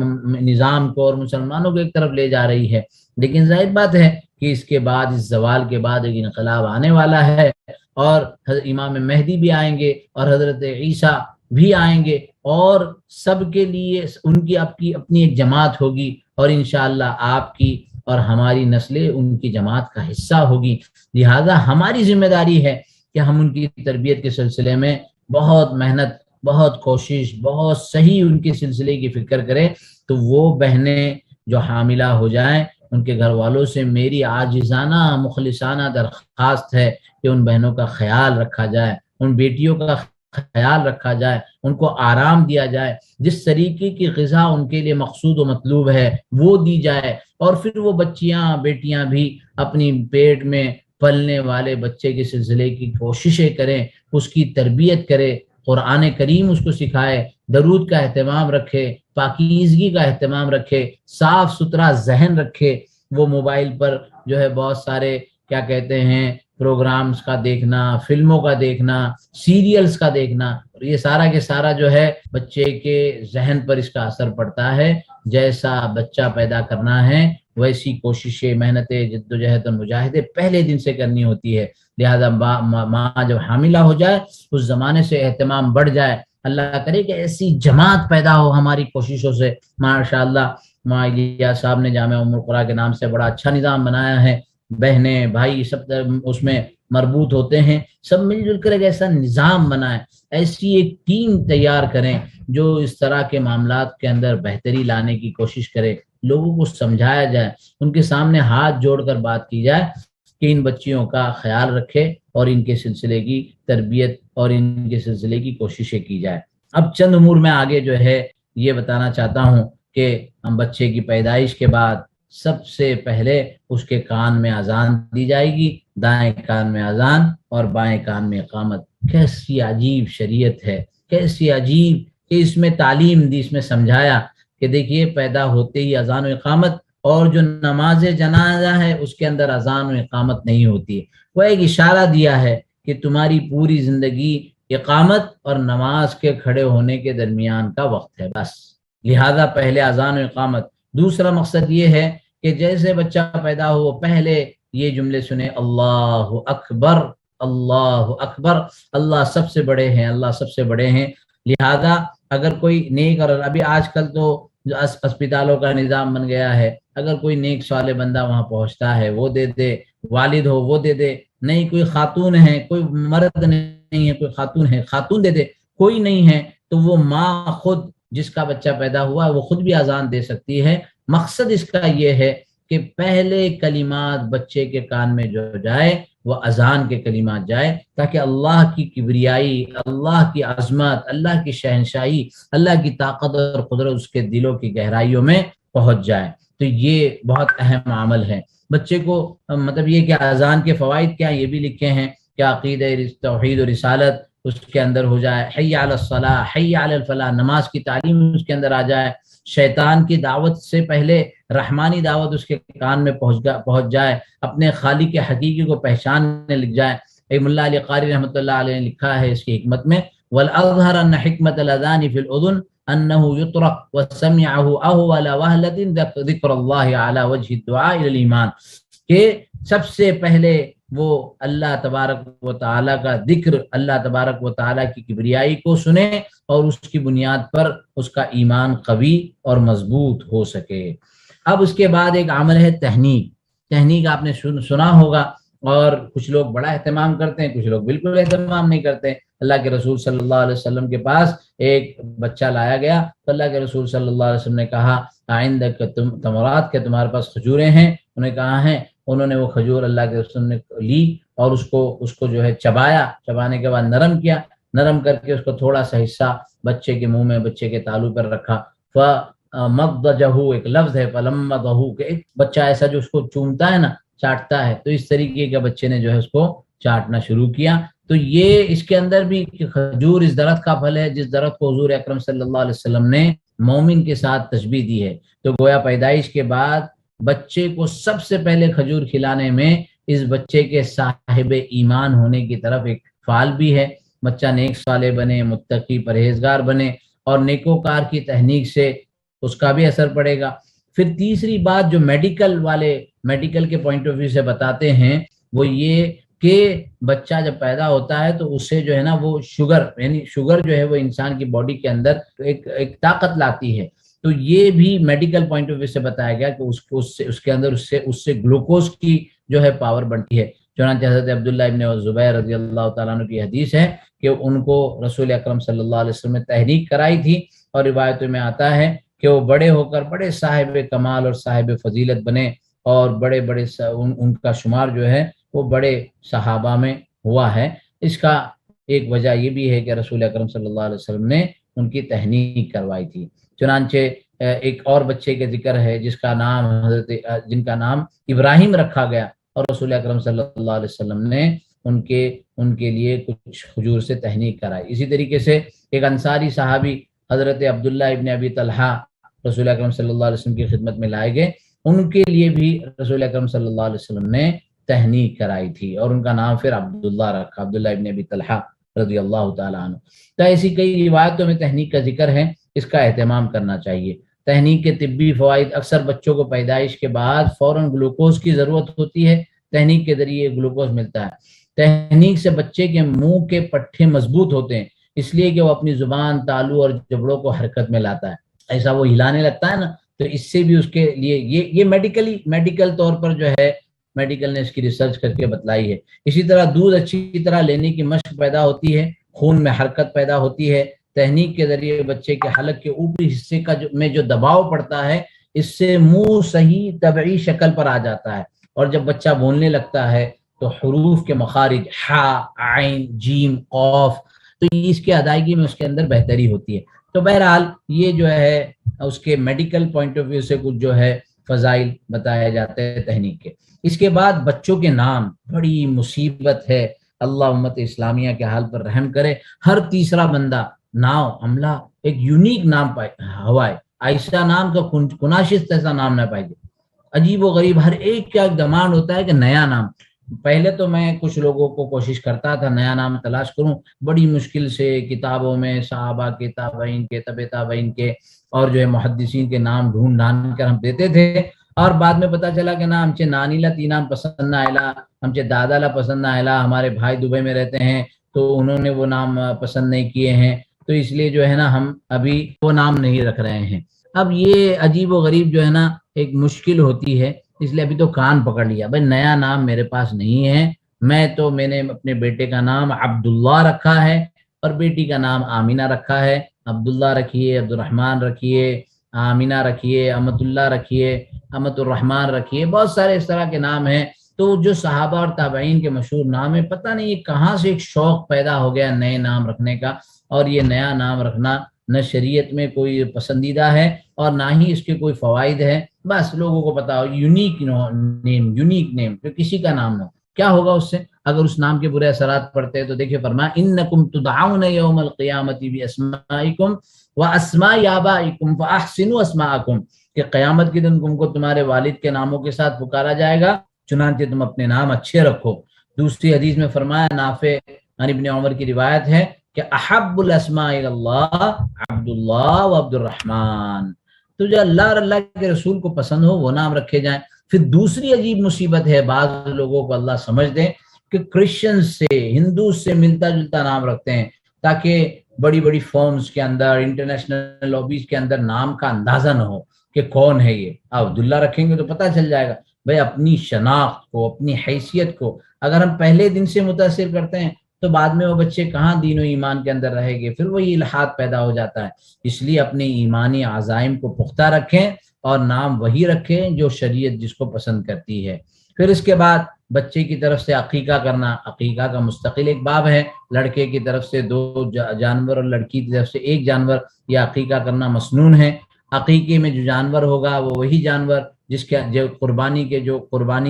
نظام کو اور مسلمانوں کو ایک طرف لے جا رہی ہے، لیکن ظاہر بات ہے کہ اس کے بعد، اس زوال کے بعد ایک انقلاب آنے والا ہے، اور امام مہدی بھی آئیں گے اور حضرت عیسیٰ بھی آئیں گے، اور سب کے لیے ان کی اپنی ایک جماعت ہوگی، اور انشاءاللہ آپ کی اور ہماری نسلیں ان کی جماعت کا حصہ ہوگی۔ لہذا ہماری ذمہ داری ہے کہ ہم ان کی تربیت کے سلسلے میں بہت محنت، بہت کوشش، بہت صحیح ان کے سلسلے کی فکر کریں۔ تو وہ بہنیں جو حاملہ ہو جائیں، ان کے گھر والوں سے میری عاجزانہ مخلصانہ درخواست ہے کہ ان بہنوں کا خیال رکھا جائے، ان بیٹیوں کا خیال رکھا جائے، ان کو آرام دیا جائے، جس طریقے کی غذا ان کے لیے مقصود و مطلوب ہے وہ دی جائے، اور پھر وہ بچیاں بیٹیاں بھی اپنی پیٹ میں پلنے والے بچے کے سلسلے کی کوششیں کریں، اس کی تربیت کرے، قرآن کریم اس کو سکھائے، درود کا اہتمام رکھے، پاکیزگی کا اہتمام رکھے، صاف ستھرا ذہن رکھے۔ وہ موبائل پر جو ہے بہت سارے کیا کہتے ہیں پروگرامز کا دیکھنا، فلموں کا دیکھنا، سیریلز کا دیکھنا، اور یہ سارا کے سارا جو ہے بچے کے ذہن پر اس کا اثر پڑتا ہے۔ جیسا بچہ پیدا کرنا ہے ویسی کوششیں، محنتیں، جدوجہد اور مجاہدے پہلے دن سے کرنی ہوتی ہے۔ لہذا ماں جب حاملہ ہو جائے اس زمانے سے اہتمام بڑھ جائے۔ اللہ کرے کہ ایسی جماعت پیدا ہو ہماری کوششوں سے۔ ماشاءاللہ معالیہ صاحب نے جامعہ ام القریٰ کے نام سے بڑا اچھا نظام بنایا ہے، بہنیں بھائی سب اس میں مربوط ہوتے ہیں، سب مل جل کر ایک ایسا نظام بنائیں، ایسی ایک ٹیم تیار کریں جو اس طرح کے معاملات کے اندر بہتری لانے کی کوشش کرے، لوگوں کو سمجھایا جائے، ان کے سامنے ہاتھ جوڑ کر بات کی جائے کہ ان بچیوں کا خیال رکھے اور ان کے سلسلے کی تربیت اور ان کے سلسلے کی کوششیں کی جائے۔ اب چند امور میں آگے جو ہے یہ بتانا چاہتا ہوں کہ ہم بچے کی پیدائش کے بعد سب سے پہلے اس کے کان میں اذان دی جائے گی، دائیں کان میں اذان اور بائیں کان میں اقامت۔ کیسی عجیب شریعت ہے، کیسی عجیب کہ اس میں تعلیم دی، اس میں سمجھایا کہ دیکھیے پیدا ہوتے ہی اذان و اقامت، اور جو نماز جنازہ ہے اس کے اندر اذان و اقامت نہیں ہوتی ہے۔ وہ ایک اشارہ دیا ہے کہ تمہاری پوری زندگی اقامت اور نماز کے کھڑے ہونے کے درمیان کا وقت ہے، بس لہذا پہلے اذان و اقامت۔ دوسرا مقصد یہ ہے کہ جیسے بچہ پیدا ہو پہلے یہ جملے سنے، اللہ اکبر، اللہ اکبر، اللہ سب سے بڑے ہیں، اللہ سب سے بڑے ہیں۔ لہذا اگر کوئی نیک، اور ابھی آج کل تو اسپتالوں کا نظام بن گیا ہے، اگر کوئی نیک صالح بندہ وہاں پہنچتا ہے وہ دے دے، والد ہو وہ دے دے، نہیں کوئی خاتون ہے، کوئی مرد نہیں ہے، کوئی خاتون ہے خاتون دے دے، کوئی نہیں ہے تو وہ ماں خود جس کا بچہ پیدا ہوا ہے وہ خود بھی اذان دے سکتی ہے، مقصد اس کا یہ ہے کہ پہلے کلمات بچے کے کان میں جو جائے وہ اذان کے کلمات جائے، تاکہ اللہ کی کبریائی، اللہ کی عظمت، اللہ کی شہنشاہی، اللہ کی طاقت اور قدرت اس کے دلوں کی گہرائیوں میں پہنچ جائے۔ تو یہ بہت اہم عمل ہے بچے کو، مطلب یہ کہ اذان کے فوائد کیا یہ بھی لکھے ہیں کہ عقیدہ توحید و رسالت اس کے اندر ہو جائے، حی علی الصلاح، حی علی الفلاح، نماز کی تعلیم اس کے اندر آ جائے، شیطان کی دعوت سے پہلے رحمانی دعوت اس کے کان میں پہنچ جائے، اپنے خالق حقیقی کو پہچاننے لگ جائے۔ ملا علی قاری رحمۃ اللہ علیہ نے لکھا ہے اس کی حکمت میں، وَالْأَظْهَرَ أَنَّ حِكْمَةَ الْأَذَانِ فِي الْأُذُنِ أَنَّهُ يُطْرَقُ وَسَمْعَهُ أَهْوَلَ وَهْلَةٍ ذِكْرَ اللَّهِ عَلَى وَجْهِ الدُّعَاءِ إِلَى الْإِيمَانِ، کہ سب سے پہلے وہ اللہ تبارک و تعالیٰ کا ذکر، اللہ تبارک و تعالیٰ کی کبریائی کو سنے اور اس کی بنیاد پر اس کا ایمان قوی اور مضبوط ہو سکے۔ اب اس کے بعد ایک عمل ہے تہنیک۔ تہنیک آپ نے سنا ہوگا، اور کچھ لوگ بڑا اہتمام کرتے ہیں، کچھ لوگ بالکل اہتمام نہیں کرتے۔ اللہ کے رسول صلی اللہ علیہ وسلم کے پاس ایک بچہ لایا گیا تو اللہ کے رسول صلی اللہ علیہ وسلم نے کہا آئندہ تمرات کے تمہارے پاس کھجوریں ہیں؟ انہوں نے کہا ہیں۔ انہوں نے وہ کھجور اللہ کے رسول نے لی اور اس کو جو ہے چبایا، چبانے کے بعد نرم کیا، نرم کر کے اس کو تھوڑا سا حصہ بچے کے منہ میں، بچے کے تالو پر رکھا۔ فمضجہ، ایک لفظ ہے فلمضہ، کہ ایک بچہ ایسا جو اس کو چومتا ہے نا، چاٹتا ہے، تو اس طریقے کے بچے نے جو ہے اس کو چاٹنا شروع کیا۔ تو یہ اس کے اندر بھی کھجور اس درخت کا پھل ہے جس درخت کو حضور اکرم صلی اللہ علیہ وسلم نے مومن کے ساتھ تشبیہ دی ہے۔ تو گویا پیدائش کے بعد بچے کو سب سے پہلے کھجور کھلانے میں اس بچے کے صاحب ایمان ہونے کی طرف ایک فعال بھی ہے، بچہ نیک صالح بنے، متقی پرہیزگار بنے، اور نیکوکار کی تہنیک سے اس کا بھی اثر پڑے گا۔ پھر تیسری بات جو میڈیکل کے پوائنٹ آف ویو سے بتاتے ہیں وہ یہ کہ بچہ جب پیدا ہوتا ہے تو اس سے جو ہے نا وہ شوگر جو ہے وہ انسان کی باڈی کے اندر ایک طاقت لاتی ہے۔ تو یہ بھی میڈیکل پوائنٹ آف ویو سے بتایا گیا کہ اس کے اندر اس سے گلوکوز کی جو ہے پاور بنتی ہے۔ چنانچہ حضرت عبداللہ ابن زبیر رضی اللہ تعالیٰ عنہ کی حدیث ہے کہ ان کو رسول اکرم صلی اللہ علیہ وسلم نے تحریک کرائی تھی، اور روایتوں میں آتا ہے کہ وہ بڑے ہو کر بڑے صاحب کمال اور صاحب فضیلت بنے، اور بڑے ان کا شمار جو ہے وہ بڑے صحابہ میں ہوا ہے۔ اس کا ایک وجہ یہ بھی ہے کہ رسول اکرم صلی اللہ علیہ وسلم نے ان کی تہنیک کروائی تھی۔ چنانچہ ایک اور بچے کے ذکر ہے جن کا نام ابراہیم رکھا گیا، اور رسول اکرم صلی اللہ علیہ وسلم نے ان کے لیے کچھ کھجور سے تہنیک کرائی۔ اسی طریقے سے ایک انصاری صحابی حضرت عبداللہ ابن ابی طلحہ رسول اکرم صلی اللہ علیہ وسلم کی خدمت میں لائے گئے، ان کے لیے بھی رسول اکرم صلی اللہ علیہ وسلم نے تہنیک کرائی تھی، اور ان کا نام پھر عبداللہ رکھا، عبداللہ ابن ابی طلحہ رضی اللہ تعالیٰ عنہ۔ تو ایسی کئی روایتوں میں تہنیک کا ذکر ہے، اس کا اہتمام کرنا چاہیے۔ تہنیک کے طبی فوائد، اکثر بچوں کو پیدائش کے بعد فوراً گلوکوز کی ضرورت ہوتی ہے، تہنیک کے ذریعے گلوکوز ملتا ہے۔ تہنیک سے بچے کے منہ کے پٹھے مضبوط ہوتے ہیں، اس لیے کہ وہ اپنی زبان، تالو اور جبڑوں کو حرکت میں لاتا ہے، ایسا وہ ہلانے لگتا ہے نا، تو اس سے بھی اس کے لیے یہ میڈیکل طور پر جو ہے میڈیکل نے اس کی ریسرچ کر کے بتلائی ہے۔ اسی طرح دودھ اچھی طرح لینے کی مشق پیدا ہوتی ہے، خون میں حرکت پیدا ہوتی ہے۔ تہنیک کے ذریعے بچے کے حلق کے اوپری حصے میں جو دباؤ پڑتا ہے، اس سے منہ صحیح طبعی شکل پر آ جاتا ہے، اور جب بچہ بولنے لگتا ہے تو حروف کے مخارج ح، عین، جیم، قاف، تو اس کی ادائیگی میں اس کے اندر بہتری ہوتی ہے۔ تو بہرحال یہ جو ہے اس کے میڈیکل پوائنٹ آف ویو سے کچھ جو ہے فضائل بتائے جاتے ہیں تہنیک کے۔ اس کے بعد بچوں کے نام بڑی مصیبت ہے، اللہ امت اسلامیہ کے حال پر رحم کرے۔ ہر تیسرا بندہ عملہ ایک یونیک نام ہوائے، عائشہ نام کا کناشست ایسا نام نہ پائے، عجیب و غریب، ہر ایک کا ڈیمانڈ ہوتا ہے کہ نیا نام۔ پہلے تو میں کچھ لوگوں کو کوشش کرتا تھا نیا نام تلاش کروں، بڑی مشکل سے کتابوں میں صحابہ کے، تابعین کے، تبع تابعین کے، اور جو ہے محدثین کے نام ڈھونڈ کر ہم دیتے تھے، اور بعد میں پتا چلا کہ نا ہمچے نانی لا تی نام پسند نہ آئلا، ہمچے دادا لا پسند نہ آئلا، ہمارے بھائی دبئی میں رہتے ہیں تو انہوں نے وہ نام پسند نہیں کیے ہیں، تو اس لیے جو ہے نا ہم ابھی وہ نام نہیں رکھ رہے ہیں۔ اب یہ عجیب و غریب جو ہے نا ایک مشکل ہوتی ہے، اس لیے ابھی تو کان پکڑ لیا، بھائی نیا نام میرے پاس نہیں ہے۔ میں نے اپنے بیٹے کا نام عبداللہ رکھا ہے، اور بیٹی کا نام آمینہ رکھا ہے۔ عبداللہ رکھیے، عبد الرحمن رکھیے، آمینہ رکھیے، امت اللہ رکھیے، امت الرحمن رکھیے، بہت سارے اس طرح کے نام ہیں۔ تو جو صحابہ اور تابعین کے مشہور نام ہیں، پتہ نہیں یہ کہاں سے ایک شوق پیدا ہو گیا نئے نام رکھنے کا، اور یہ نیا نام رکھنا نہ شریعت میں کوئی پسندیدہ ہے اور نہ ہی اس کے کوئی فوائد ہے، بس لوگوں کو پتا ہو یونیک نیم، جو کسی کا نام ہو، کیا ہوگا اس سے اگر اس نام کے برے اثرات پڑتے ہیں؟ تو دیکھیے فرمایا انکم تدعون یوم القیامۃ باسمائکم واسماء آبائکم فاحسنوا اسماءکم، کہ قیامت کے دن تم کو تمہارے والد کے ناموں کے ساتھ پکارا جائے گا، چنانچہ تم اپنے نام اچھے رکھو۔ دوسری حدیث میں فرمایا، نافع عن ابن عمر کی روایت ہے کہ احب الاسماء الی اللہ عبد اللہ و عبد الرحمن، تو جو اللہ اور اللہ کے رسول کو پسند ہو وہ نام رکھے جائیں۔ پھر دوسری عجیب مصیبت ہے، بعض لوگوں کو اللہ سمجھ دیں کہ کرسچن سے، ہندو سے ملتا جلتا نام رکھتے ہیں تاکہ بڑی بڑی فارمز کے اندر، انٹرنیشنل لابیز کے اندر نام کا اندازہ نہ ہو کہ کون ہے یہ۔ عبداللہ رکھیں گے تو پتہ چل جائے گا۔ بھائی اپنی شناخت کو، اپنی حیثیت کو اگر ہم پہلے دن سے متاثر کرتے ہیں تو بعد میں وہ بچے کہاں دین و ایمان کے اندر رہے گے، پھر وہی الحاد پیدا ہو جاتا ہے۔ اس لیے اپنے ایمانی عزائم کو پختہ رکھیں اور نام وہی رکھیں جو شریعت جس کو پسند کرتی ہے۔ پھر اس کے بعد بچے کی طرف سے عقیقہ کرنا، عقیقہ کا مستقل ایک باب ہے۔ لڑکے کی طرف سے 2 جانور اور لڑکی کی طرف سے 1 جانور، یہ عقیقہ کرنا مسنون ہے۔ عقیقے میں جو جانور ہوگا وہ وہی جانور جس کے جو قربانی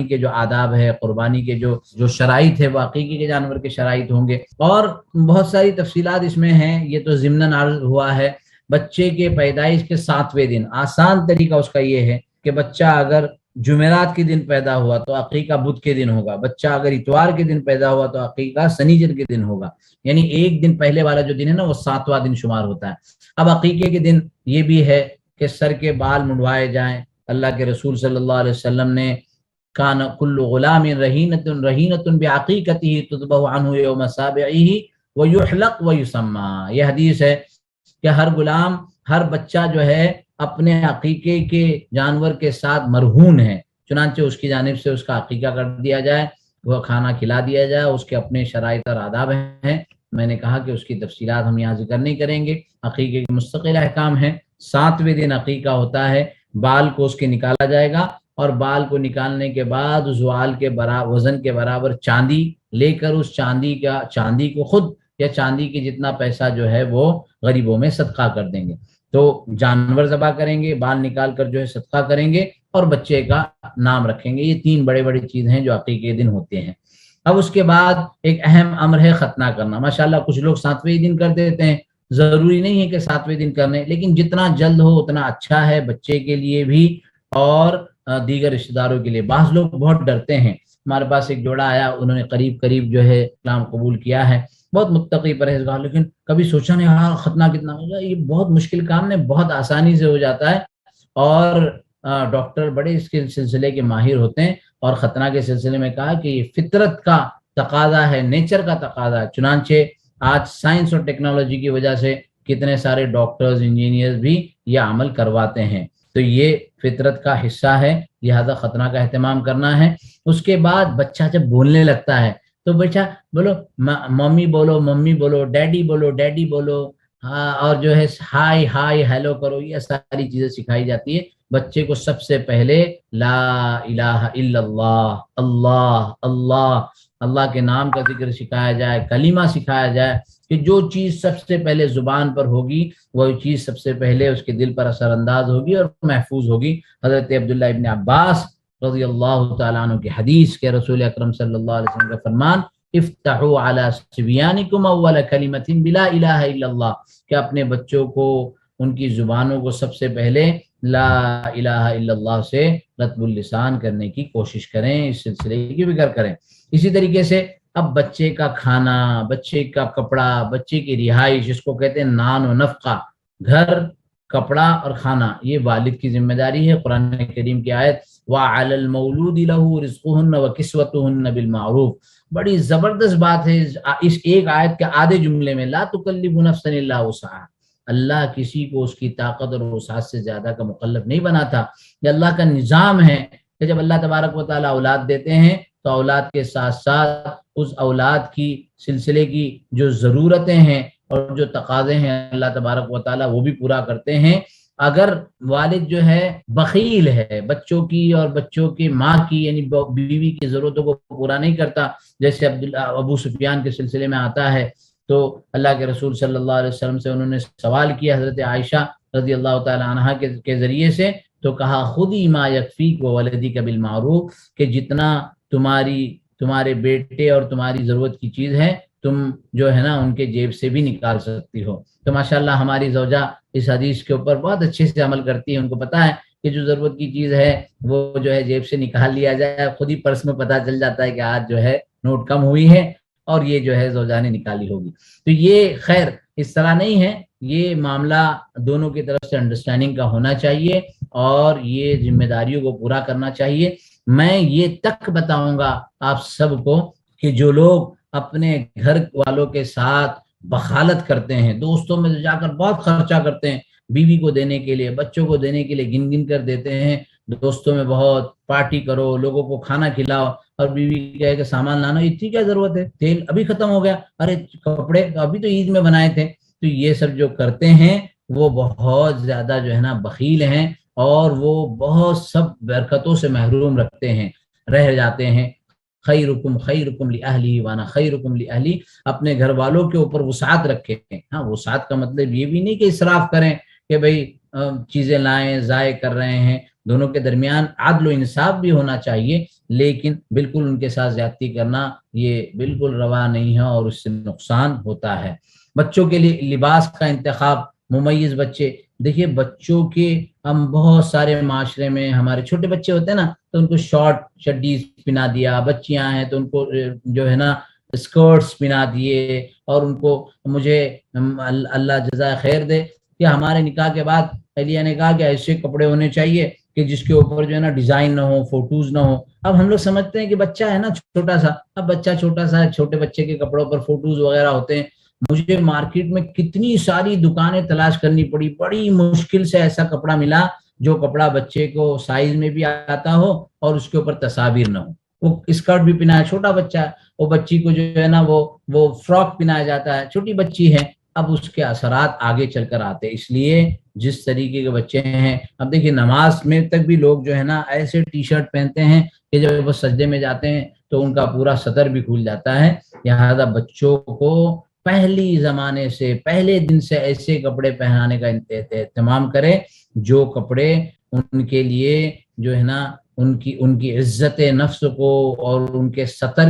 کے جو آداب ہے، قربانی کے جو شرائط ہے، وہ عقیقے کے جانور کے شرائط ہوں گے، اور بہت ساری تفصیلات اس میں ہیں۔ یہ تو ضمناً عرض ہوا ہے۔ بچے کے پیدائش کے 7ویں دن آسان طریقہ اس کا یہ ہے کہ بچہ اگر جمعرات کے دن پیدا ہوا تو عقیقہ بدھ کے دن ہوگا، بچہ اگر اتوار کے دن پیدا ہوا تو عقیقہ سنیچر کے دن ہوگا، یعنی 1 دن پہلے والا جو دن ہے نا وہ 7واں دن شمار ہوتا ہے۔ اب عقیقے کے دن یہ بھی ہے کہ سر کے بال منڈوائے جائیں۔ اللہ کے رسول صلی اللہ علیہ وسلم نے کان کل غلام رہینۃ بعقیقتہ تذبح عنہ یوم سابعہ ویحلق ویسمى، یہ حدیث ہے کہ ہر غلام، ہر بچہ جو ہے اپنے عقیقے کے جانور کے ساتھ مرہون ہے، چنانچہ اس کی جانب سے اس کا عقیقہ کر دیا جائے، وہ کھانا کھلا دیا جائے۔ اس کے اپنے شرائط اور آداب ہیں، میں نے کہا کہ اس کی تفصیلات ہم یہاں ذکر نہیں کریں گے۔ عقیقے کے مستقل احکام ہیں۔ 7ویں دن عقیقہ ہوتا ہے، بال کو اس کے نکالا جائے گا، اور بال کو نکالنے کے بعد اس بال کے وزن کے برابر چاندی لے کر اس چاندی کو خود یا چاندی کی جتنا پیسہ جو ہے وہ غریبوں میں صدقہ کر دیں گے۔ تو جانور ذبح کریں گے، بال نکال کر جو ہے صدقہ کریں گے، اور بچے کا نام رکھیں گے۔ یہ 3 بڑے بڑی چیز ہیں جو عقیقے کے دن ہوتے ہیں۔ اب اس کے بعد ایک اہم امر ہے ختنہ کرنا۔ ماشاءاللہ کچھ لوگ 7ویں دن کر دیتے ہیں، ضروری نہیں ہے کہ 7ویں دن کرنے، لیکن جتنا جلد ہو اتنا اچھا ہے، بچے کے لیے بھی اور دیگر رشتہ داروں کے لیے۔ بعض لوگ بہت ڈرتے ہیں۔ ہمارے پاس ایک جوڑا آیا، انہوں نے قریب جو ہے اسلام قبول کیا ہے، بہت متقی پرہیزگار، لیکن کبھی سوچا نہیں ہاں ختنہ کتنا ہو جائے۔ یہ بہت مشکل کام نہیں، بہت آسانی سے ہو جاتا ہے، اور ڈاکٹر بڑے اس کے سلسلے کے ماہر ہوتے ہیں، اور ختنہ کے سلسلے میں کہا کہ یہ فطرت کا تقاضا ہے، نیچر کا تقاضا ہے۔ چنانچہ آج سائنس اور ٹیکنالوجی کی وجہ سے کتنے سارے ڈاکٹرز، انجینئرز بھی یہ عمل کرواتے ہیں، تو یہ فطرت کا حصہ ہے، لہذا ختنہ کا اہتمام کرنا ہے۔ اس کے بعد بچہ جب بولنے لگتا ہے تو بچہ بولو ممی بولو، ڈیڈی بولو، ہاں، اور جو ہے ہائی ہیلو کرو، یہ ساری چیزیں سکھائی جاتی ہے۔ بچے کو سب سے پہلے لا الہ الا اللہ، اللہ کے نام کا ذکر سکھایا جائے، کلمہ سکھایا جائے کہ جو چیز سب سے پہلے زبان پر ہوگی وہ چیز سب سے پہلے اس کے دل پر اثر انداز ہوگی اور محفوظ ہوگی۔ حضرت عبداللہ ابن عباس رضی اللہ تعالیٰ عنہ کی حدیث کے رسول اکرم صلی اللہ علیہ وسلم کا فرمان، افتحوا علی صبیانکم اول کلمۃ بلا الہ الا اللہ، کہ اپنے بچوں کو، ان کی زبانوں کو سب سے پہلے لا الہ الا اللہ سے رطب اللسان کرنے کی کوشش کریں، اس سلسلے کی فکر کریں۔ اسی طریقے سے اب بچے کا کھانا، بچے کا کپڑا، بچے کی رہائش، جس کو کہتے ہیں نان و نفقہ، گھر، کپڑا اور کھانا، یہ والد کی ذمہ داری ہے۔ قرآن کریم کی آیت وَعَلَى الْمَوْلُودِ لَهُ رِزْقُهُنَّ وَكِسْوَتُهُنَّ بِالْمَعْرُوفِ، بڑی زبردست بات ہے اس ایک آیت کے آدھے جملے میں، لا تکلف نفسا الا وسعها، اللہ کسی کو اس کی طاقت اور وسعت سے زیادہ کا مکلف نہیں بناتا۔ یہ اللہ کا نظام ہے کہ جب اللہ تبارک و تعالیٰ اولاد دیتے ہیں تو اولاد کے ساتھ ساتھ اس اولاد کی سلسلے کی جو ضرورتیں ہیں اور جو تقاضے ہیں اللہ تبارک و تعالیٰ وہ بھی پورا کرتے ہیں۔ اگر والد جو ہے بخیل ہے بچوں کی اور بچوں کی ماں کی یعنی بیوی کی ضرورتوں کو پورا نہیں کرتا، جیسے ابو سفیان کے سلسلے میں آتا ہے، تو اللہ کے رسول صلی اللہ علیہ وسلم سے انہوں نے سوال کیا حضرت عائشہ رضی اللہ تعالی عنہا کے ذریعے سے، تو کہا خودی ما یکفیک وولدیک بالمعروف، کہ جتنا تمہارے بیٹے اور تمہاری ضرورت کی چیز ہے تم جو ہے نا ان کے جیب سے بھی نکال سکتی ہو۔ تو ماشاءاللہ ہماری زوجہ اس حدیث کے اوپر بہت اچھے سے عمل کرتی ہے، ان کو پتا ہے کہ جو ضرورت کی چیز ہے وہ جو ہے جیب سے نکال لیا جائے، خود ہی پرس میں پتا چل جاتا ہے کہ آج جو ہے نوٹ کم ہوئی ہے اور یہ جو ہے زوجہ نے نکالی ہوگی۔ تو یہ خیر اس طرح نہیں ہے، یہ معاملہ دونوں کی طرف سے انڈرسٹینڈنگ کا ہونا چاہیے اور یہ ذمہ داریوں کو پورا کرنا چاہیے۔ میں یہ تک بتاؤں گا آپ سب کو کہ جو لوگ اپنے گھر والوں کے ساتھ بخالت کرتے ہیں، دوستوں میں جا کر بہت خرچہ کرتے ہیں، بیوی کو دینے کے لیے بچوں کو دینے کے لیے گن گن کر دیتے ہیں، دوستوں میں بہت پارٹی کرو، لوگوں کو کھانا کھلاؤ، اور بیوی کہے کہ سامان لانا، اتنی کیا ضرورت ہے، تیل ابھی ختم ہو گیا، ارے کپڑے ابھی تو عید میں بنائے تھے۔ تو یہ سب جو کرتے ہیں وہ بہت زیادہ جو ہے نا بخیل ہیں، اور وہ بہت سب برکتوں سے محروم رہ جاتے ہیں۔ خیرکم خیرکم لأہلی وانا خیرکم لأہلی، اپنے گھر والوں کے اوپر وسعت رکھیں۔ ہاں، وسعت کا مطلب یہ بھی نہیں کہ اسراف کریں کہ بھئی چیزیں لائیں ضائع کر رہے ہیں، دونوں کے درمیان عدل و انصاف بھی ہونا چاہیے، لیکن بالکل ان کے ساتھ زیادتی کرنا یہ بالکل روا نہیں ہے اور اس سے نقصان ہوتا ہے۔ بچوں کے لیے لباس کا انتخاب، ممیز بچے، دیکھیے بچوں کے ہم بہت سارے معاشرے میں ہمارے چھوٹے بچے ہوتے ہیں نا تو ان کو شارٹ شڈیز پہنا دیا، بچیاں ہیں تو ان کو جو ہے نا اسکرٹس پہنا دیے، اور ان کو مجھے اللہ جزائے خیر دے کہ ہمارے نکاح کے بعد اہلیہ نے کہا کہ ایسے کپڑے ہونے چاہیے کہ جس کے اوپر جو ہے نا ڈیزائن نہ ہو، فوٹوز نہ ہو۔ اب ہم لوگ سمجھتے ہیں کہ بچہ ہے نا چھوٹا سا، اب بچہ چھوٹا سا ہے، چھوٹے بچے کے کپڑوں پر فوٹوز وغیرہ ہوتے ہیں۔ مجھے مارکیٹ میں کتنی ساری دکانیں تلاش کرنی پڑی، بڑی مشکل سے ایسا کپڑا ملا جو کپڑا بچے کو سائز میں بھی آتا ہو اور اس کے اوپر تصاویر نہ ہو۔ وہ اسکرٹ بھی پہنا ہے، چھوٹا بچہ ہے، وہ بچی کو جو ہے نا وہ فراک پہنایا جاتا ہے، چھوٹی بچی ہے۔ اب اس کے اثرات آگے چل کر آتے، اس لیے جس طریقے کے بچے ہیں، اب دیکھیے نماز میں تک بھی لوگ جو ہے نا ایسے ٹی شرٹ پہنتے ہیں کہ جب وہ سجدے میں جاتے ہیں تو ان کا پورا سطر بھی کھل جاتا ہے۔ لہذا بچوں کو پہلی زمانے سے، پہلے دن سے ایسے کپڑے پہنانے کا اہتمام کرے جو کپڑے ان کے لیے جو ہے نا ان کی عزت نفس کو اور ان کے سطر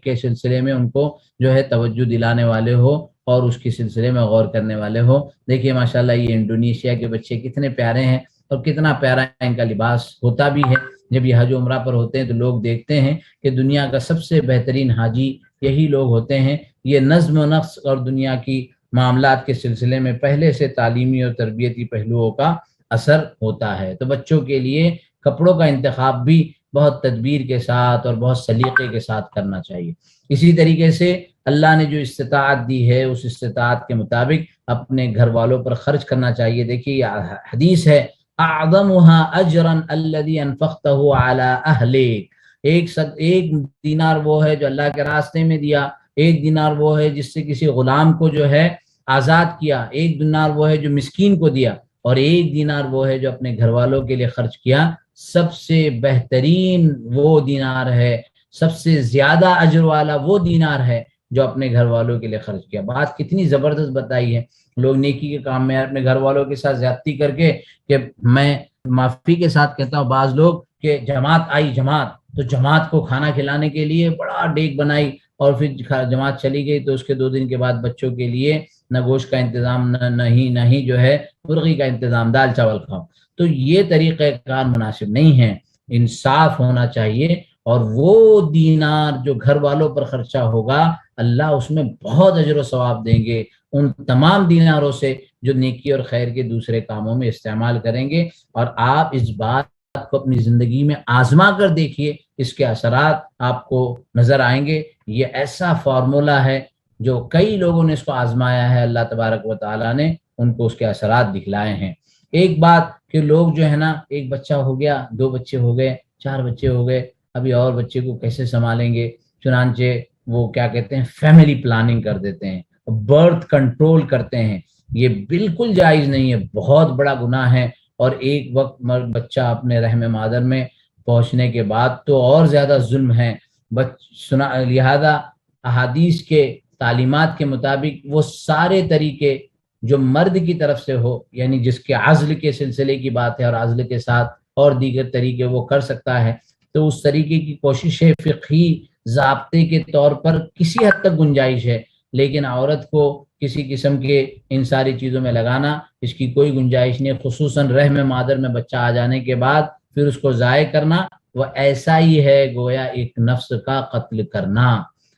کے سلسلے میں ان کو جو ہے توجہ دلانے والے ہو اور اس کے سلسلے میں غور کرنے والے ہو۔ دیکھیے ماشاءاللہ یہ انڈونیشیا کے بچے کتنے پیارے ہیں اور کتنا پیارا ان کا لباس ہوتا بھی ہے۔ جب یہ حج و عمرہ پر ہوتے ہیں تو لوگ دیکھتے ہیں کہ دنیا کا سب سے بہترین حاجی یہی لوگ ہوتے ہیں۔ یہ نظم و نقش اور دنیا کی معاملات کے سلسلے میں پہلے سے تعلیمی اور تربیتی پہلوؤں کا اثر ہوتا ہے۔ تو بچوں کے لیے کپڑوں کا انتخاب بھی بہت تدبیر کے ساتھ اور بہت سلیقے کے ساتھ کرنا چاہیے۔ اسی طریقے سے اللہ نے جو استطاعت دی ہے اس استطاعت کے مطابق اپنے گھر والوں پر خرچ کرنا چاہیے۔ دیکھیے یہ حدیث ہے، اعظمها اجرا الذي انفقته على اهلك، ایک دینار وہ ہے جو اللہ کے راستے میں دیا، ایک دینار وہ ہے جس سے کسی غلام کو جو ہے آزاد کیا، ایک دینار وہ ہے جو مسکین کو دیا، اور ایک دینار وہ ہے جو اپنے گھر والوں کے لیے خرچ کیا۔ سب سے بہترین وہ دینار ہے، سب سے زیادہ اجر والا وہ دینار ہے جو اپنے گھر والوں کے لیے خرچ کیا۔ بات کتنی زبردست بتائی ہے۔ لوگ نیکی کے کام میں اپنے گھر والوں کے ساتھ زیادتی کر کے، کہ میں معافی کے ساتھ کہتا ہوں بعض لوگ کہ جماعت آئی، جماعت تو جماعت کو کھانا کھلانے کے لیے بڑا ڈیگ بنائی، اور پھر جماعت چلی گئی تو اس کے 2 دن کے بعد بچوں کے لیے نہ گوشت کا انتظام، نہیں جو ہے مرغی کا انتظام، دال چاول کھاؤ۔ تو یہ طریقہ کار مناسب نہیں ہے، انصاف ہونا چاہیے، اور وہ دینار جو گھر والوں پر خرچہ ہوگا اللہ اس میں بہت اجر و ثواب دیں گے ان تمام دیناروں سے جو نیکی اور خیر کے دوسرے کاموں میں استعمال کریں گے۔ اور آپ اس بات کو اپنی زندگی میں آزما کر دیکھیے، اس کے اثرات آپ کو نظر آئیں گے۔ یہ ایسا فارمولا ہے جو کئی لوگوں نے اس کو آزمایا ہے، اللہ تبارک و تعالیٰ نے ان کو اس کے اثرات دکھلائے ہیں۔ ایک بات کہ لوگ جو ہے نا ایک بچہ ہو گیا، 2 بچے ہو گئے، 4 بچے ہو گئے، ابھی اور بچے کو کیسے سنبھالیں گے، چنانچہ وہ کیا کہتے ہیں فیملی پلاننگ کر دیتے ہیں، برتھ کنٹرول کرتے ہیں۔ یہ بالکل جائز نہیں ہے، بہت بڑا گناہ ہے، اور ایک وقت بچہ اپنے رحم مادر میں پہنچنے کے بعد تو اور زیادہ ظلم ہے۔ لہذا احادیث کے تعلیمات کے مطابق وہ سارے طریقے جو مرد کی طرف سے ہو، یعنی جس کے عزل کے سلسلے کی بات ہے اور عزل کے ساتھ اور دیگر طریقے وہ کر سکتا ہے، تو اس طریقے کی کوشش ہے، فقہی ضابطے کے طور پر کسی حد تک گنجائش ہے، لیکن عورت کو کسی قسم کے ان ساری چیزوں میں لگانا، اس کی کوئی گنجائش نہیں، خصوصاً رحم مادر میں بچہ آ جانے کے بعد پھر اس کو ضائع کرنا وہ ایسا ہی ہے گویا ایک نفس کا قتل کرنا۔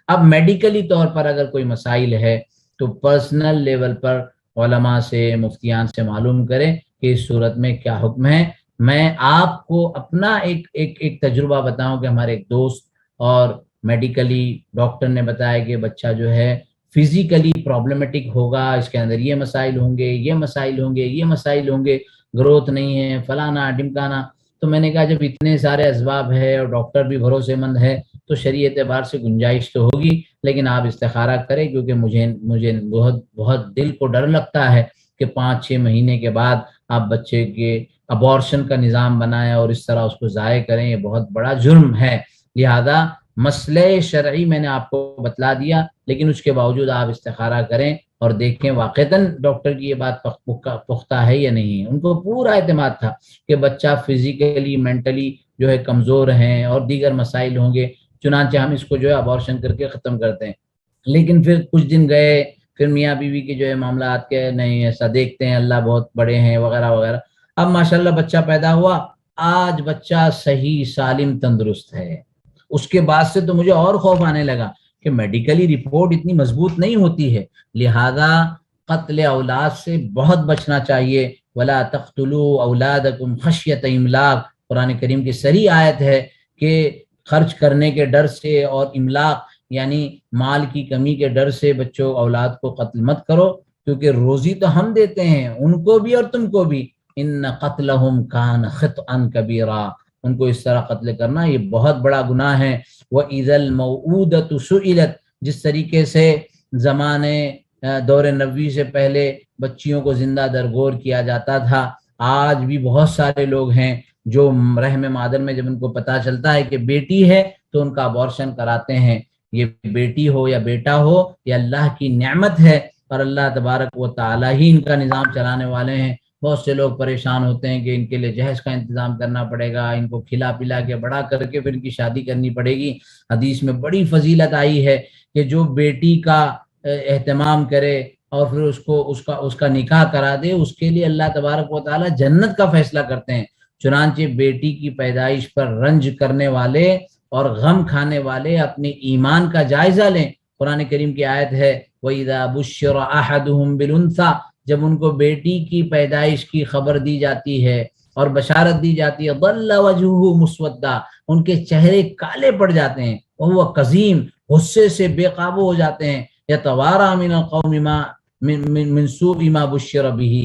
اب میڈیکلی طور پر اگر کوئی مسائل ہے تو پرسنل لیول پر علماء سے، مفتیان سے معلوم کریں کہ اس صورت میں کیا حکم ہے۔ میں آپ کو اپنا ایک تجربہ بتاؤں کہ ہمارے ایک دوست اور میڈیکلی ڈاکٹر نے بتایا کہ بچہ جو ہے فزیکلی پرابلمٹک ہوگا، اس کے اندر یہ مسائل ہوں گے، یہ مسائل ہوں گے، یہ مسائل ہوں گے، گروتھ نہیں ہے، فلانا ڈمکانا۔ تو میں نے کہا جب اتنے سارے اسباب ہے اور ڈاکٹر بھی بھروسے مند ہے تو شرعی اعتبار سے گنجائش تو ہوگی، لیکن آپ استخارہ کریں، کیونکہ مجھے بہت بہت دل کو ڈر لگتا ہے کہ 5-6 مہینے کے بعد آپ بچے کے ابارشن کا نظام بنائیں اور اس طرح اس کو ضائع کریں، یہ بہت بڑا جرم ہے۔ لہذا مسئلہ شرعی میں نے آپ کو بتلا دیا، لیکن اس کے باوجود آپ استخارہ کریں اور دیکھیں واقعتاً ڈاکٹر کی یہ بات پختہ ہے یا نہیں ہے۔ ان کو پورا اعتماد تھا کہ بچہ فزیکلی مینٹلی جو ہے کمزور ہیں اور دیگر مسائل ہوں گے، چنانچہ ہم اس کو جو ہے ابارشن کر کے ختم کرتے ہیں۔ لیکن پھر کچھ دن گئے، پھر میاں بیوی کے جو ہے معاملات کے نہیں ایسا دیکھتے ہیں، اللہ بہت بڑے ہیں وغیرہ وغیرہ۔ اب ماشاءاللہ بچہ پیدا ہوا، آج بچہ صحیح سالم تندرست ہے۔ اس کے بعد سے تو مجھے اور خوف آنے لگا کہ میڈیکلی رپورٹ اتنی مضبوط نہیں ہوتی ہے، لہذا قتل اولاد سے بہت بچنا چاہیے۔ وَلَا تَقْتُلُوا أَوْلَادَكُمْ خَشْيَةَ إِمْلَاقٍ، قرآن کریم کی صریح آیت ہے کہ خرچ کرنے کے ڈر سے اور املاق یعنی مال کی کمی کے ڈر سے بچوں اولاد کو قتل مت کرو، کیونکہ روزی تو ہم دیتے ہیں ان کو بھی اور تم کو بھی۔ ان قتلہم کان خطئا کبیرا، ان کو اس طرح قتل کرنا یہ بہت بڑا گناہ ہے۔ وَإِذَا الْمَوْءُودَةُ سُئِلَتْ، جس طریقے سے زمانے دور نبوی سے پہلے بچیوں کو زندہ درگور کیا جاتا تھا، آج بھی بہت سارے لوگ ہیں جو رحم مادر میں جب ان کو پتہ چلتا ہے کہ بیٹی ہے تو ان کا ابارشن کراتے ہیں۔ یہ بیٹی ہو یا بیٹا ہو، یہ اللہ کی نعمت ہے اور اللہ تبارک و تعالی ہی ان کا نظام چلانے والے ہیں۔ بہت سے لوگ پریشان ہوتے ہیں کہ ان کے لیے جہیز کا انتظام کرنا پڑے گا، ان کو کھلا پلا کے بڑا کر کے پھر ان کی شادی کرنی پڑے گی۔ حدیث میں بڑی فضیلت آئی ہے کہ جو بیٹی کا اہتمام کرے اور پھر اس کا نکاح کرا دے، اس کے لیے اللہ تبارک و تعالی جنت کا فیصلہ کرتے ہیں۔ چنانچہ بیٹی کی پیدائش پر رنج کرنے والے اور غم کھانے والے اپنے ایمان کا جائزہ لیں۔ قرآن کریم کی آیت ہے وَإِذَا بُشِّرَ أَحَدُهُمْ بِالْأُنثَىٰ، جب ان کو بیٹی کی پیدائش کی خبر دی جاتی ہے اور بشارت دی جاتی ہے، ظَلَّ وَجْهُهُ مُسْوَدًّا، ان کے چہرے کالے پڑ جاتے ہیں، وَهُوَ كَظِيمٌ، غصے سے بے قابو ہو جاتے ہیں، يَتَوَارَىٰ مِنَ الْقَوْمِ مِن سُوءِ مَا بُشِّرَ بِهِ۔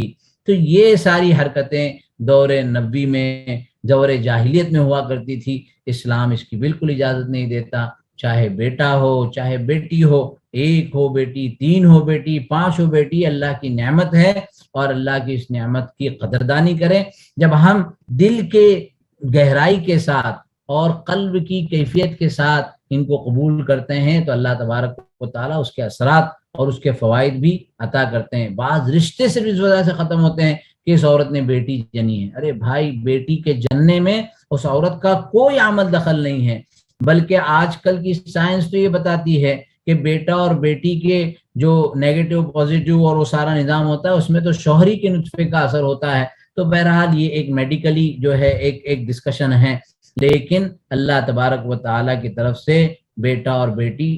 تو یہ ساری حرکتیں دور نبی میں، دور جاہلیت میں ہوا کرتی تھی۔ اسلام اس کی بالکل اجازت نہیں دیتا، چاہے بیٹا ہو چاہے بیٹی ہو، 1 ہو بیٹی، 3 ہو بیٹی، 5 ہو بیٹی، اللہ کی نعمت ہے اور اللہ کی اس نعمت کی قدردانی کریں۔ جب ہم دل کے گہرائی کے ساتھ اور قلب کی کیفیت کے ساتھ ان کو قبول کرتے ہیں تو اللہ تبارک و تعالیٰ اس کے اثرات اور اس کے فوائد بھی عطا کرتے ہیں۔ بعض رشتے سے بھی اس وجہ سے ختم ہوتے ہیں کہ اس عورت نے بیٹی جنی ہے۔ ارے بھائی، بیٹی کے جننے میں اس عورت کا کوئی عمل دخل نہیں ہے، بلکہ آج کل کی سائنس تو یہ بتاتی ہے کہ بیٹا اور بیٹی کے جو نیگیٹو پازیٹیو اور وہ سارا نظام ہوتا ہے اس میں تو شوہری کے نطفے کا اثر ہوتا ہے۔ تو بہرحال یہ ایک میڈیکلی جو ہے ایک ڈسکشن ہے، لیکن اللہ تبارک و تعالیٰ کی طرف سے بیٹا اور بیٹی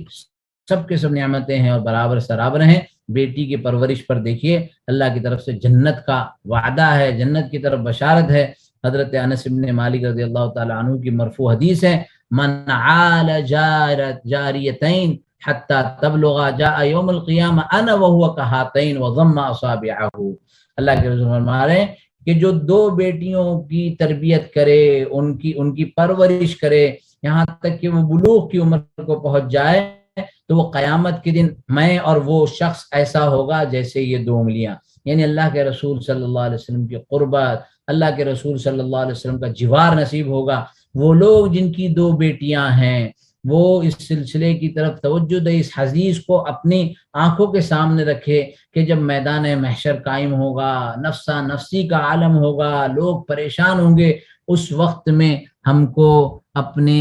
سب کے سب نعمتیں ہیں اور برابر سرابر ہیں۔ بیٹی کی پرورش پر دیکھیے اللہ کی طرف سے جنت کا وعدہ ہے، جنت کی طرف بشارت ہے۔ حضرت انس بن مالک رضی اللہ تعالی عنہ کی مرفوع حدیث ہے، من عال جاریتین حتی تبلغا جاء یوم القیامہ انا وہو کہاتین وضم اصابعہ۔ اللہ کے رسول فرما رہے ہیں کہ جو 2 بیٹیوں کی تربیت کرے، ان کی پرورش کرے یہاں تک کہ وہ بلوغ کی عمر کو پہنچ جائے، تو وہ قیامت کے دن میں اور وہ شخص ایسا ہوگا جیسے یہ 2 انگلیاں۔ یعنی اللہ کے رسول صلی اللہ علیہ وسلم کی قربت، اللہ کے رسول صلی اللہ علیہ وسلم کا جوار نصیب ہوگا۔ وہ لوگ جن کی 2 بیٹیاں ہیں وہ اس سلسلے کی طرف توجہ دے، اس حدیث کو اپنی آنکھوں کے سامنے رکھے کہ جب میدان محشر قائم ہوگا، نفسا نفسی کا عالم ہوگا، لوگ پریشان ہوں گے، اس وقت میں ہم کو اپنے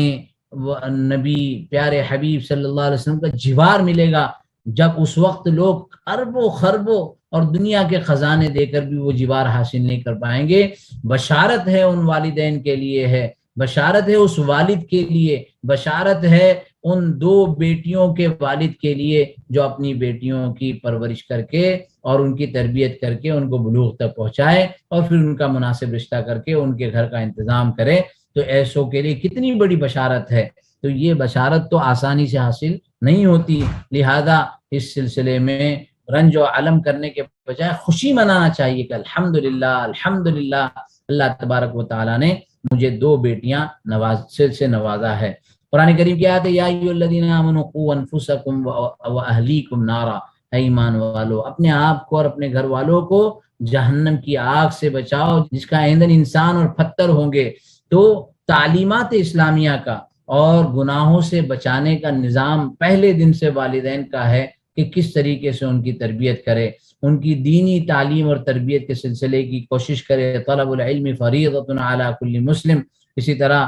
نبی پیارے حبیب صلی اللہ علیہ وسلم کا جوار ملے گا۔ جب اس وقت لوگ اربوں خربوں اور دنیا کے خزانے دے کر بھی وہ جوار حاصل نہیں کر پائیں گے۔ بشارت ہے ان والدین کے لیے، ہے بشارت ہے اس والد کے لیے، بشارت ہے ان 2 بیٹیوں کے والد کے لیے جو اپنی بیٹیوں کی پرورش کر کے اور ان کی تربیت کر کے ان کو بلوغ تک پہنچائے اور پھر ان کا مناسب رشتہ کر کے ان کے گھر کا انتظام کرے۔ تو ایسوں کے لیے کتنی بڑی بشارت ہے۔ تو یہ بشارت تو آسانی سے حاصل نہیں ہوتی، لہذا اس سلسلے میں رنج و علم کرنے کے بجائے خوشی منانا چاہیے کہ الحمدللہ الحمدللہ اللہ تبارک و تعالیٰ نے مجھے 2 بیٹیاں سے نوازا ہے۔ قرآن کریم کی آیت ہے یا ایھا الذین آمنوا قوا انفسکم واہلیکم نارا، اے ایمان والو اپنے آپ کو اور اپنے گھر والوں کو جہنم کی آگ سے بچاؤ جس کا ایندھن انسان اور پتھر ہوں گے۔ تو تعلیمات اسلامیہ کا اور گناہوں سے بچانے کا نظام پہلے دن سے والدین کا ہے کہ کس طریقے سے ان کی تربیت کرے، ان کی دینی تعلیم اور تربیت کے سلسلے کی کوشش کرے۔ طلب العلم فریضۃ علی کل مسلم، اسی طرح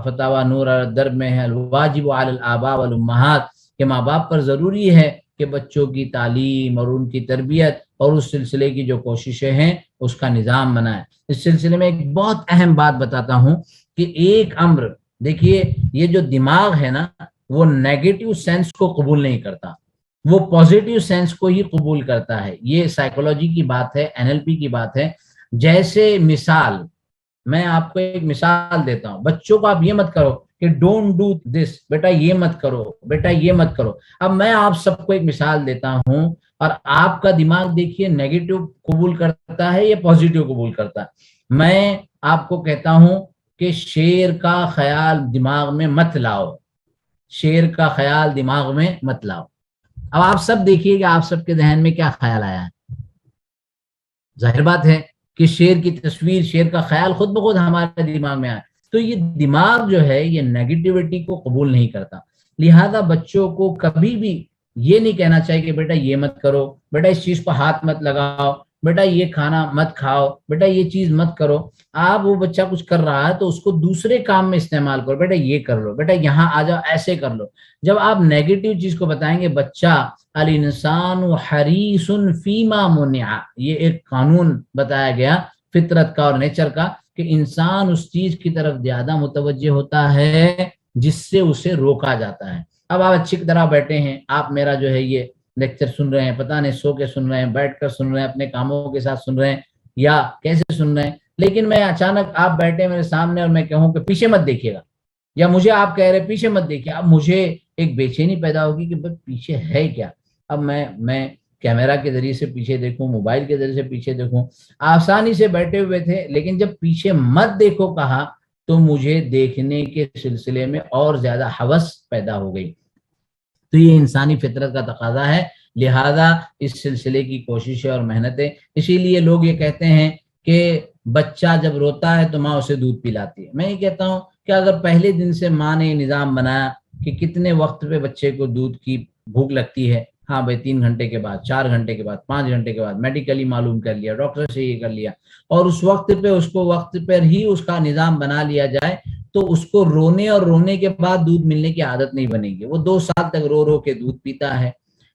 فتاوی نور الدرب میں ہے الواجب علی الآباء والامہات کہ ماں باپ پر ضروری ہے کہ بچوں کی تعلیم اور ان کی تربیت اور اس سلسلے کی جو کوششیں ہیں اس کا نظام بنائیں۔ اس سلسلے میں ایک بہت اہم بات بتاتا ہوں کہ ایک امر دیکھیے، یہ جو دماغ ہے نا وہ نیگیٹو سینس کو قبول نہیں کرتا، وہ پازیٹیو سینس کو ہی قبول کرتا ہے۔ یہ سائیکولوجی کی بات ہے، NLP کی بات ہے۔ جیسے مثال میں آپ کو ایک مثال دیتا ہوں، بچوں کو آپ یہ مت کرو کہ ڈونٹ ڈو دس، بیٹا یہ مت کرو، بیٹا یہ مت کرو۔ اب میں آپ سب کو ایک مثال دیتا ہوں اور آپ کا دماغ دیکھیے نیگیٹو قبول کرتا ہے یا پازیٹیو قبول کرتا ہے۔ میں آپ کو کہتا ہوں کہ شیر کا خیال دماغ میں مت لاؤ، شیر کا خیال دماغ میں مت لاؤ۔ اب آپ سب دیکھیے کہ آپ سب کے ذہن میں کیا خیال آیا ہے۔ ظاہر بات ہے کہ شیر کی تصویر، شیر کا خیال خود بخود ہمارے دماغ میں آئے۔ تو یہ دماغ جو ہے یہ نیگیٹیوٹی کو قبول نہیں کرتا، لہذا بچوں کو کبھی بھی یہ نہیں کہنا چاہیے کہ بیٹا یہ مت کرو، بیٹا اس چیز کو ہاتھ مت لگاؤ، بیٹا یہ کھانا مت کھاؤ، بیٹا یہ چیز مت کرو۔ آپ وہ بچہ کچھ کر رہا ہے تو اس کو دوسرے کام میں استعمال کرو، بیٹا یہ کر لو، بیٹا یہاں آ جاؤ، ایسے کر لو۔ جب آپ نیگیٹو چیز کو بتائیں گے بچہ الانسان حریص فیما منع، یہ ایک قانون بتایا گیا فطرت کا اور نیچر کا کہ انسان اس چیز کی طرف زیادہ متوجہ ہوتا ہے جس سے اسے روکا جاتا ہے۔ اب آپ اچھی طرح بیٹھے ہیں، آپ میرا جو ہے یہ لیکچر سن رہے ہیں، پتہ نہیں سو کے سن رہے ہیں، بیٹھ کر سن رہے ہیں، اپنے کاموں کے ساتھ سن رہے ہیں یا کیسے سن رہے ہیں، لیکن میں اچانک آپ بیٹھے میرے سامنے اور میں کہوں کہ پیچھے مت دیکھیے گا، یا مجھے آپ کہہ رہے پیچھے مت دیکھیے، اب مجھے ایک بے چینی پیدا ہوگی کہ پیچھے ہے کیا۔ اب میں کیمرہ کے ذریعے سے پیچھے دیکھوں، موبائل کے ذریعے سے پیچھے دیکھوں، آسانی سے بیٹھے ہوئے تھے، لیکن جب پیچھے مت دیکھو کہا تو مجھے دیکھنے کے سلسلے میں اور زیادہ ہوس پیدا ہو گئی۔ تو یہ انسانی فطرت کا تقاضا ہے، لہذا اس سلسلے کی کوششیں اور محنتیں۔ اسی لیے لوگ یہ کہتے ہیں کہ بچہ جب روتا ہے تو ماں اسے دودھ پلاتی ہے۔ میں یہ کہتا ہوں کہ اگر پہلے دن سے ماں نے نظام بنایا کہ کتنے وقت پہ بچے کو دودھ کی بھوک لگتی ہے، ہاں بھائی 3 گھنٹے کے بعد، 4 گھنٹے کے بعد، 5 گھنٹے کے بعد، میڈیکلی معلوم کر لیا، ڈاکٹر سے یہ کر لیا، اور اس وقت پہ اس کو وقت پر ہی اس کا نظام بنا لیا جائے تو اس کو رونے اور رونے کے بعد دودھ ملنے کی عادت نہیں بنے گی۔ وہ 2 سال تک رو رو کے دودھ پیتا ہے،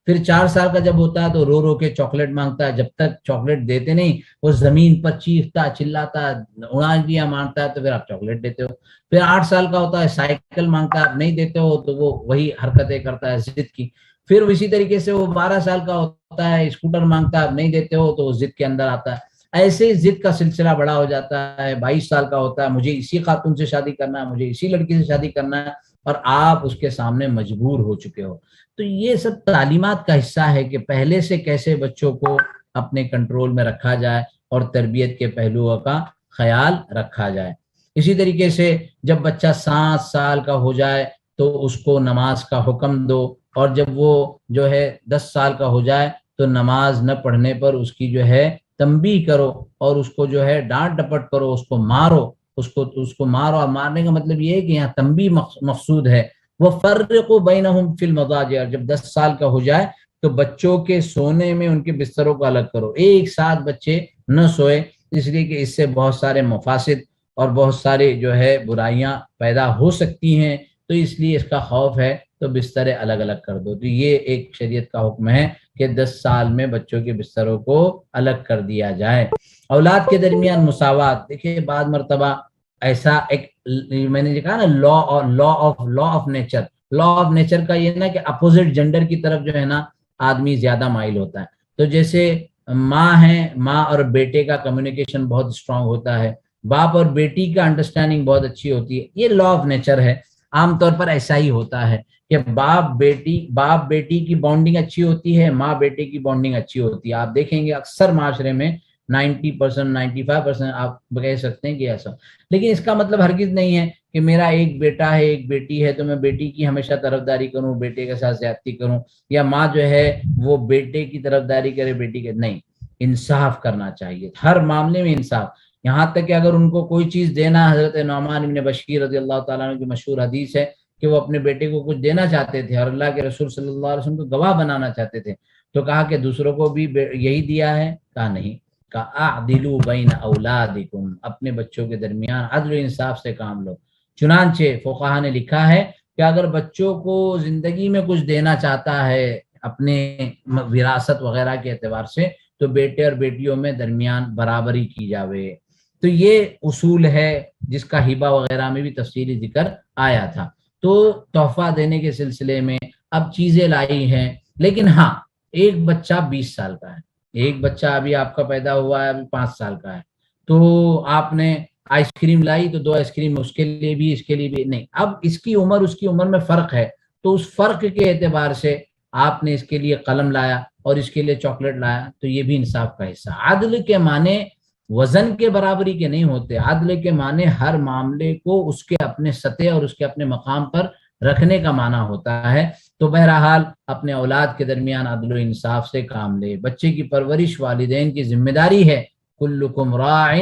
پھر 4 سال کا جب ہوتا ہے تو رو رو کے چاکلیٹ مانگتا ہے، جب تک چاکلیٹ دیتے نہیں وہ زمین پر چیختا چلاتا اڑانٹیاں مارتا ہے، تو پھر آپ چاکلیٹ دیتے ہو۔ پھر 8 سال کا ہوتا ہے سائیکل مانگتا ہے، آپ نہیں دیتے ہو تو وہ وہی حرکتیں کرتا ہے ضد کی۔ پھر اسی طریقے سے وہ 12 سال کا ہوتا ہے، اسکوٹر مانگتا ہے، آپ نہیں دیتے ہو تو وہ ضد کے اندر آتا ہے۔ ایسے ضد کا سلسلہ بڑا ہو جاتا ہے، 22 سال کا ہوتا ہے، مجھے اسی خاتون سے شادی کرنا ہے، مجھے اسی لڑکی سے شادی کرنا ہے، اور آپ اس کے سامنے مجبور ہو چکے ہو۔ تو یہ سب تعلیمات کا حصہ ہے کہ پہلے سے کیسے بچوں کو اپنے کنٹرول میں رکھا جائے اور تربیت کے پہلوؤں کا خیال رکھا جائے۔ اسی طریقے سے جب بچہ 7 سال کا ہو جائے تو اس کو نماز کا حکم دو، اور جب وہ جو ہے 10 سال کا ہو جائے تو نماز نہ پڑھنے پر اس کی جو ہے تنبیہ کرو اور اس کو جو ہے ڈانٹ ڈپٹ کرو، اس کو مارو، اس کو مارو۔ اور مارنے کا مطلب یہ ہے کہ یہاں تنبیہ مقصود ہے۔ وہ فرقوا بینہم فی المضاجع، جب 10 سال کا ہو جائے تو بچوں کے سونے میں ان کے بستروں کو الگ کرو، ایک ساتھ بچے نہ سوئے، اس لیے کہ اس سے بہت سارے مفاسد اور بہت سارے جو ہے برائیاں پیدا ہو سکتی ہیں، تو اس لیے اس کا خوف ہے تو بستریں الگ الگ کر دو۔ تو یہ ایک شریعت کا حکم ہے کہ 10 سال میں بچوں کے بستروں کو الگ کر دیا جائے۔ اولاد کے درمیان مساوات، دیکھیے بعض مرتبہ ایسا ایک میں نے کہا نا لا آف نیچر کا یہ نا کہ اپوزٹ جینڈر کی طرف جو ہے نا آدمی زیادہ مائل ہوتا ہے۔ تو جیسے ماں ہے، ماں اور بیٹے کا کمیونیکیشن بہت اسٹرانگ ہوتا ہے، باپ اور بیٹی کا انڈرسٹینڈنگ بہت اچھی ہوتی ہے، یہ لا آف نیچر ہے۔ عام طور پر ایسا ہی ہوتا ہے کہ باپ بیٹی کی بانڈنگ اچھی ہوتی ہے، ماں بیٹے کی بانڈنگ اچھی ہوتی ہے۔ آپ دیکھیں گے اکثر معاشرے میں 90%، 95% آپ کہہ سکتے ہیں کہ ایسا، لیکن اس کا مطلب ہرگز نہیں ہے کہ میرا ایک بیٹا ہے ایک بیٹی ہے تو میں بیٹی کی ہمیشہ طرفداری کروں، بیٹے کے ساتھ زیادتی کروں، یا ماں جو ہے وہ بیٹے کی طرفداری کرے بیٹی کے، نہیں، انصاف کرنا چاہیے ہر معاملے میں، انصاف۔ یہاں تک کہ اگر ان کو کوئی چیز دینا، حضرت نعمان بن بشیر رضی اللہ تعالیٰ عنہ کی مشہور حدیث ہے کہ وہ اپنے بیٹے کو کچھ دینا چاہتے تھے اور اللہ کے رسول صلی اللہ علیہ وسلم کو گواہ بنانا چاہتے تھے، تو کہا کہ دوسروں کو بھی یہی دیا ہے؟ کہا نہیں، کہا اعدلوا بین اولادکم، اپنے بچوں کے درمیان عدل و انصاف سے کام لو۔ چنانچہ فقہا نے لکھا ہے کہ اگر بچوں کو زندگی میں کچھ دینا چاہتا ہے اپنے وراثت وغیرہ کے اعتبار سے تو بیٹے اور بیٹیوں میں درمیان برابری کی جاوے۔ تو یہ اصول ہے جس کا ہبہ وغیرہ میں بھی تفصیلی ذکر آیا تھا۔ تو تحفہ دینے کے سلسلے میں اب چیزیں لائی ہیں، لیکن ہاں ایک بچہ 20 سال کا ہے، ایک بچہ ابھی آپ کا پیدا ہوا ہے ابھی 5 سال کا ہے، تو آپ نے آئس کریم لائی تو 2 آئس کریم اس کے لیے بھی اس کے لیے بھی نہیں، اب اس کی عمر میں فرق ہے، تو اس فرق کے اعتبار سے آپ نے اس کے لیے قلم لایا اور اس کے لیے چاکلیٹ لایا، تو یہ بھی انصاف کا حصہ۔ عدل کے معنی وزن کے برابری کے نہیں ہوتے، عدل کے معنی ہر معاملے کو اس کے اپنے سطح اور اس کے اپنے مقام پر رکھنے کا معنی ہوتا ہے۔ تو بہرحال اپنے اولاد کے درمیان عدل و انصاف سے کام لے۔ بچے کی پرورش والدین کی ذمہ داری ہے، کلکم راع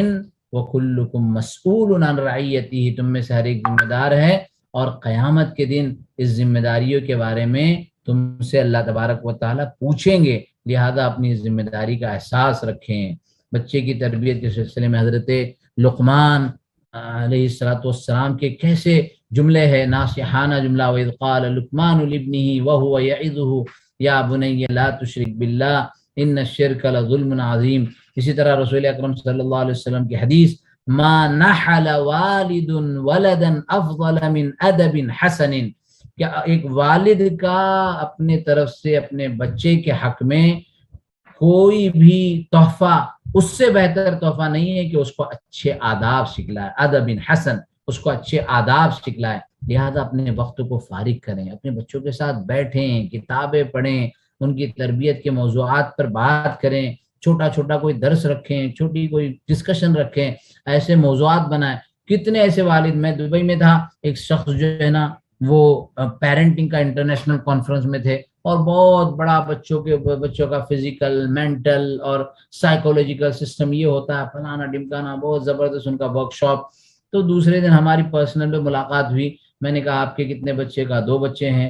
وکلکم مسئول عن رعیتہ، تم میں سے ہر ایک ذمہ دار ہے اور قیامت کے دن اس ذمہ داریوں کے بارے میں تم سے اللہ تبارک و تعالیٰ پوچھیں گے، لہذا اپنی ذمہ داری کا احساس رکھیں۔ بچے کی تربیت کے سلسلے میں حضرت لقمان علیہ السلام کے کیسے جملے ہیں، ناصحانہ جملہ، وَإِذْ قَالَ لُقْمَانُ لِابْنِهِ وَهُوَ يَعِظُهُ يَا بُنَيَّ لَا تُشْرِكْ بِاللَّهِ إِنَّ الشِّرْكَ لَظُلْمٌ عَظِيمٌ۔ اسی طرح رسول اکرم صلی اللہ علیہ وسلم کی حدیث، مَا نَحَلَ وَالِدٌ وَلَدًا أَفْضَلَ مِنْ أَدَبٍ حَسَنٍ، کہ ایک والد کا اپنے طرف سے اپنے بچے کے حق میں کوئی بھی تحفہ اس سے بہتر تحفہ نہیں ہے کہ اس کو اچھے آداب سکھلائے، ادب حسن، اس کو اچھے آداب سکھلائے۔ لہذا اپنے وقت کو فارغ کریں، اپنے بچوں کے ساتھ بیٹھیں، کتابیں پڑھیں، ان کی تربیت کے موضوعات پر بات کریں، چھوٹا چھوٹا کوئی درس رکھیں، چھوٹی کوئی ڈسکشن رکھیں، ایسے موضوعات بنائیں۔ کتنے ایسے والد، میں دبئی میں تھا، ایک شخص جو ہے نا وہ پیرنٹنگ کا انٹرنیشنل کانفرنس میں تھے اور بہت بڑا بچوں کا فزیکل، مینٹل اور سائیکولوجیکل سسٹم یہ ہوتا ہے، فلانا ڈمکانا، بہت زبردست ان کا ورک شاپ۔ تو دوسرے دن ہماری پرسنل ملاقات ہوئی، میں نے کہا آپ کے کتنے بچے؟ کا 2 بچے ہیں۔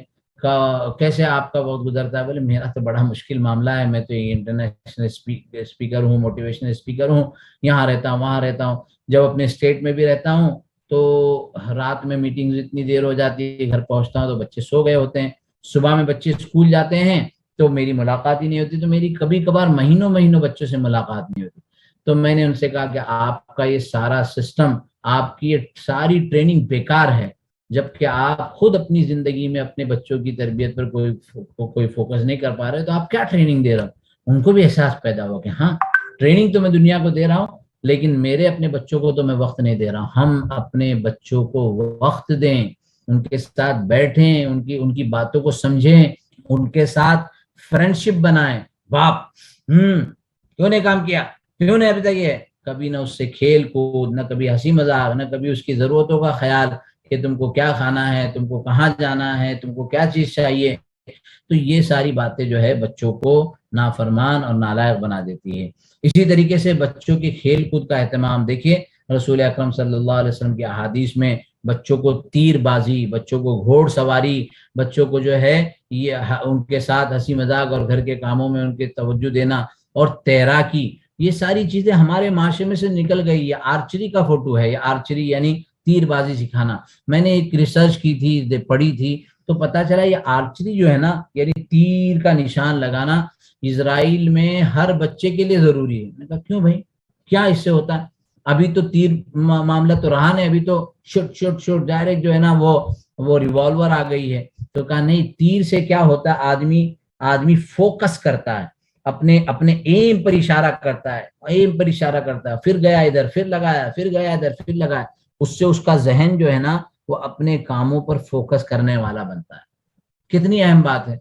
کیسے آپ کا وقت گزرتا ہے؟ بولے میرا تو بڑا مشکل معاملہ ہے، میں تو انٹرنیشنل اسپیکر ہوں، موٹیویشنل اسپیکر ہوں، یہاں رہتا ہوں وہاں رہتا ہوں، جب اپنے اسٹیٹ میں بھی رہتا ہوں تو رات میں میٹنگز اتنی دیر ہو جاتی ہے، گھر پہنچتا ہوں تو بچے سو گئے ہوتے ہیں، صبح میں بچے اسکول جاتے ہیں تو میری ملاقات ہی نہیں ہوتی، تو میری کبھی کبھار مہینوں بچوں سے ملاقات نہیں ہوتی۔ تو میں نے ان سے کہا کہ آپ کا یہ سارا سسٹم، آپ کی یہ ساری ٹریننگ بیکار ہے، جبکہ آپ خود اپنی زندگی میں اپنے بچوں کی تربیت پر کوئی فوکس نہیں کر پا رہے، تو آپ کیا ٹریننگ دے رہے ہو؟ ان کو بھی احساس پیدا ہو کہ ہاں ٹریننگ تو میں دنیا کو دے رہا ہوں، لیکن میرے اپنے بچوں کو تو میں وقت نہیں دے رہا ہوں۔ ہم اپنے بچوں کو وقت دیں، ان کے ساتھ بیٹھیں، ان کی باتوں کو سمجھیں، ان کے ساتھ فرینڈشپ بنائیں۔ باپ کیوں نہیں کام کیا، کیوں نہیں ابھی تک یہ، کبھی نہ اس سے کھیل کود، نہ کبھی ہنسی مذاق، نہ کبھی اس کی ضرورتوں کا خیال کہ تم کو کیا کھانا ہے، تم کو کہاں جانا ہے، تم کو کیا چیز چاہیے۔ تو یہ ساری باتیں جو ہے بچوں کو نافرمان اور نالائق بنا دیتی ہے۔ اسی طریقے سے بچوں کے کھیل کود کا اہتمام دیکھیے، رسول اکرم صلی اللہ علیہ وسلم کی احادیث میں بچوں کو تیر بازی، بچوں کو گھوڑ سواری، بچوں کو جو ہے یہ ان کے ساتھ ہنسی مذاق اور گھر کے کاموں میں ان کے توجہ دینا اور تیراکی، یہ ساری چیزیں ہمارے معاشرے میں سے نکل گئی۔ یہ آرچری کا فوٹو ہے، یہ آرچری یعنی تیر بازی سکھانا۔ میں نے ایک ریسرچ کی تھی، پڑھی تھی، تو پتا چلا یہ آرچری جو ہے نا، یعنی تیر کا نشان لگانا اسرائیل میں ہر بچے کے لیے ضروری ہے۔ میں کہا کیوں بھائی، کیا اس سے ہوتا ہے؟ ابھی تو تیر معاملہ تو رہا نہیں، ابھی تو شٹ شٹ شٹ ڈائریکٹ جو ہے نا وہ ریوالور آ گئی ہے۔ تو کہا نہیں، تیر سے کیا ہوتا ہے، آدمی فوکس کرتا ہے، اپنے ایم پر اشارہ کرتا ہے، ایم پر اشارہ کرتا ہے، پھر گیا ادھر، پھر لگایا، پھر گیا ادھر، پھر لگایا، اس سے اس کا ذہن جو ہے نا وہ اپنے کاموں پر فوکس کرنے والا بنتا ہے۔ کتنی اہم بات ہے۔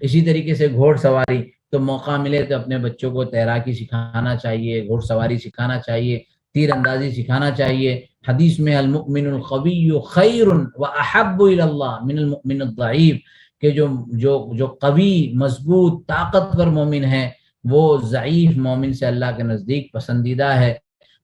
اسی طریقے سے گھوڑ سواری، تو موقع ملے تو اپنے بچوں کو تیراکی سکھانا چاہیے، گھوڑ سواری سکھانا چاہیے، تیر اندازی سکھانا چاہیے۔ حدیث میں المؤمن القوی خیر واحب الی اللہ من المؤمن الضعیف، کہ جو قوی، مضبوط، طاقتور مومن ہے وہ ضعیف مومن سے اللہ کے نزدیک پسندیدہ ہے۔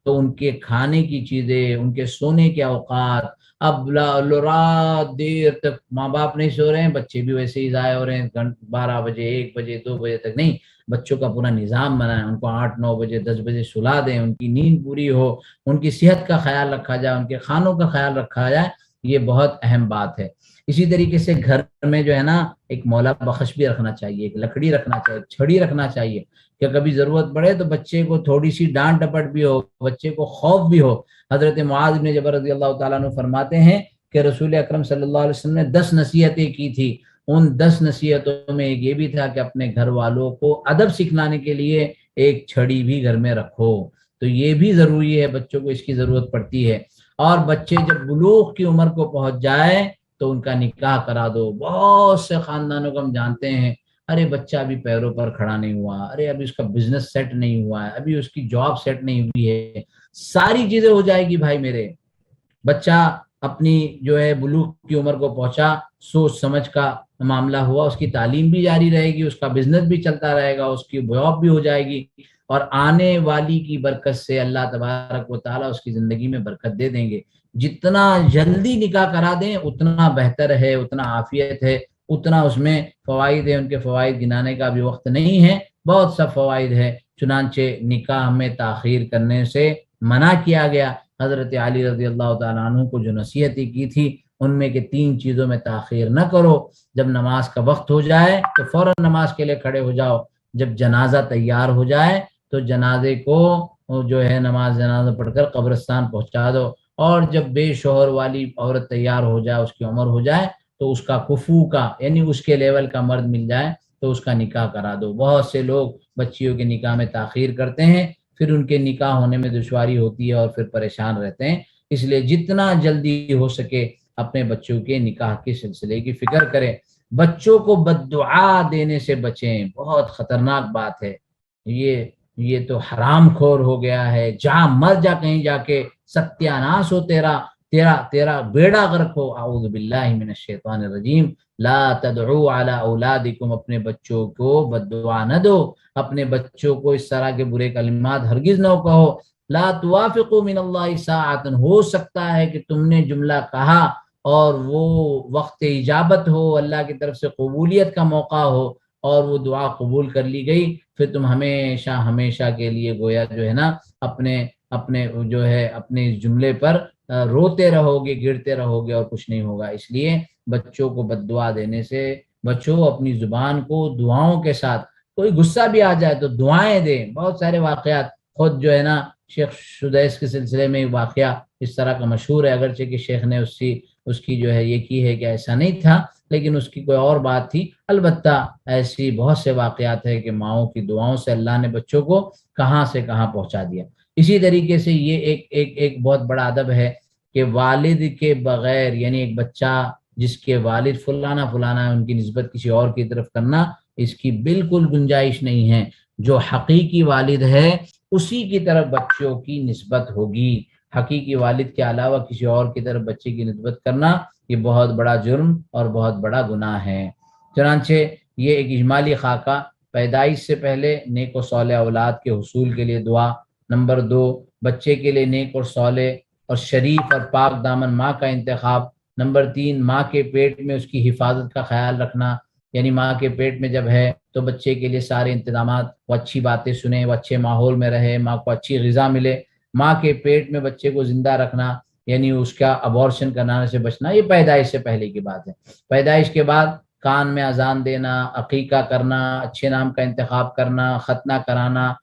تو ان کے کھانے کی چیزیں، ان کے سونے کے اوقات، اب رات دیر تک ماں باپ نہیں سو رہے ہیں، بچے بھی ویسے ہی ضائع ہو رہے ہیں، 12 بجے، 1 بجے، 2 بجے تک نہیں۔ بچوں کا پورا نظام بنائیں، ان کو 8 9 بجے 10 بجے سلا دیں، ان کی نیند پوری ہو، ان کی صحت کا خیال رکھا جائے، ان کے کھانوں کا خیال رکھا جائے، یہ بہت اہم بات ہے۔ اسی طریقے سے گھر میں جو ہے نا ایک مولا بخش بھی رکھنا چاہیے، ایک لکڑی رکھنا چاہیے، چھڑی رکھنا چاہیے، کہ کبھی ضرورت پڑے تو بچے کو تھوڑی سی ڈانٹ ڈپٹ بھی ہو، بچے کو خوف بھی ہو۔ حضرت معاذ بن جبل رضی اللہ تعالیٰ عنہ فرماتے ہیں کہ رسول اکرم صلی اللہ علیہ وسلم نے 10 نصیحتیں کی تھی، ان 10 نصیحتوں میں ایک یہ بھی تھا کہ اپنے گھر والوں کو ادب سکھلانے کے لیے ایک چھڑی بھی گھر میں رکھو۔ تو یہ بھی ضروری ہے، بچوں کو اس کی ضرورت پڑتی ہے۔ اور بچے جب بلوغ کی عمر کو پہنچ جائے تو ان کا نکاح کرا دو۔ بہت سے خاندانوں کو ہم جانتے ہیں، ارے بچہ ابھی پیروں پر کھڑا نہیں ہوا، ارے ابھی اس کا بزنس سیٹ نہیں ہوا ہے، ابھی اس کی جاب سیٹ نہیں ہوئی ہے، ساری چیزیں ہو جائے گی بھائی میرے۔ بچہ اپنی جو ہے بلوغ کی عمر کو پہنچا، سوچ سمجھ کا معاملہ ہوا، اس کی تعلیم بھی جاری رہے گی، اس کا بزنس بھی چلتا رہے گا، اس کی جاب بھی ہو جائے گی، اور آنے والی کی برکت سے اللہ تبارک و تعالیٰ اس کی زندگی میں برکت دے دیں گے۔ جتنا جلدی نکاح کرا دیں اتنا بہتر ہے، اتنا عافیت ہے، اتنا اس میں فوائد ہے۔ ان کے فوائد گنانے کا بھی وقت نہیں ہے، بہت سا فوائد ہے۔ چنانچہ نکاح میں تاخیر کرنے سے منع کیا گیا۔ حضرت علی رضی اللہ تعالیٰ عنہ کو جو نصیحتیں کی تھی ان میں کہ 3 چیزوں میں تاخیر نہ کرو، جب نماز کا وقت ہو جائے تو فوراً نماز کے لیے کھڑے ہو جاؤ، جب جنازہ تیار ہو جائے تو جنازے کو جو ہے جنازہ پڑھ کر قبرستان پہنچا دو، اور جب بے شوہر والی عورت تیار ہو جائے، اس کی عمر ہو جائے تو اس کا کفو کا یعنی اس کے لیول کا مرد مل جائے تو اس کا نکاح کرا دو۔ بہت سے لوگ بچیوں کے نکاح میں تاخیر کرتے ہیں، پھر ان کے نکاح ہونے میں دشواری ہوتی ہے اور پھر پریشان رہتے ہیں۔ اس لیے جتنا جلدی ہو سکے اپنے بچوں کے نکاح کے سلسلے کی فکر کریں۔ بچوں کو بد دعا دینے سے بچیں، بہت خطرناک بات ہے یہ تو حرام خور ہو گیا ہے۔ جہاں مر جا کہیں جا کے ستیاناش ہو تیرا بیڑا غرق ہو۔ اعوذ باللہ من الشیطان الرجیم۔ لا تدعوا علی اولادکم، اپنے بچوں کو بد دعا نہ دو، اپنے بچوں کو اس طرح کے برے کلمات ہرگز نہ کہو۔ لا توافقوا من اللہ ساعۃ، ہو سکتا ہے کہ تم نے جملہ کہا اور وہ وقت اجابت ہو، اللہ کی طرف سے قبولیت کا موقع ہو اور وہ دعا قبول کر لی گئی، پھر تم ہمیشہ ہمیشہ کے لیے گویا جو ہے نا اپنے جملے پر روتے رہو گے، گرتے رہو گے اور کچھ نہیں ہوگا۔ اس لیے بچوں کو بد دعا دینے سے بچوں، اپنی زبان کو دعاؤں کے ساتھ، کوئی غصہ بھی آ جائے تو دعائیں دیں۔ بہت سارے واقعات، خود جو ہے نا شیخ سدیس کے سلسلے میں واقعہ اس طرح کا مشہور ہے، اگرچہ کہ شیخ نے اس کی جو ہے یہ کی ہے کہ ایسا نہیں تھا، لیکن اس کی کوئی اور بات تھی۔ البتہ ایسی بہت سے واقعات ہیں کہ ماؤں کی دعاؤں سے اللہ نے بچوں کو کہاں سے کہاں پہنچا دیا۔ اسی طریقے سے یہ ایک بہت بڑا ادب ہے کہ والد کے بغیر، یعنی ایک بچہ جس کے والد فلانا فلانا ہے، ان کی نسبت کسی اور کی طرف کرنا، اس کی بالکل گنجائش نہیں ہے۔ جو حقیقی والد ہے اسی کی طرف بچوں کی نسبت ہوگی۔ حقیقی والد کے علاوہ کسی اور کی طرف بچے کی نسبت کرنا یہ بہت بڑا جرم اور بہت بڑا گناہ ہے۔ چنانچہ یہ ایک اجمالی خاکہ، پیدائش سے پہلے نیک و صالح اولاد کے حصول کے لیے دعا، نمبر 2 بچے کے لیے نیک اور صالح اور شریف اور پاک دامن ماں کا انتخاب، نمبر 3 ماں کے پیٹ میں اس کی حفاظت کا خیال رکھنا، یعنی ماں کے پیٹ میں جب ہے تو بچے کے لیے سارے انتظامات، وہ اچھی باتیں سنیں، وہ اچھے ماحول میں رہے، ماں کو اچھی غذا ملے، ماں کے پیٹ میں بچے کو زندہ رکھنا، یعنی اس کا ابورشن کرنے سے بچنا، یہ پیدائش سے پہلے کی بات ہے۔ پیدائش کے بعد کان میں اذان دینا، عقیقہ کرنا، اچھے نام کا انتخاب کرنا، ختنہ کرانا،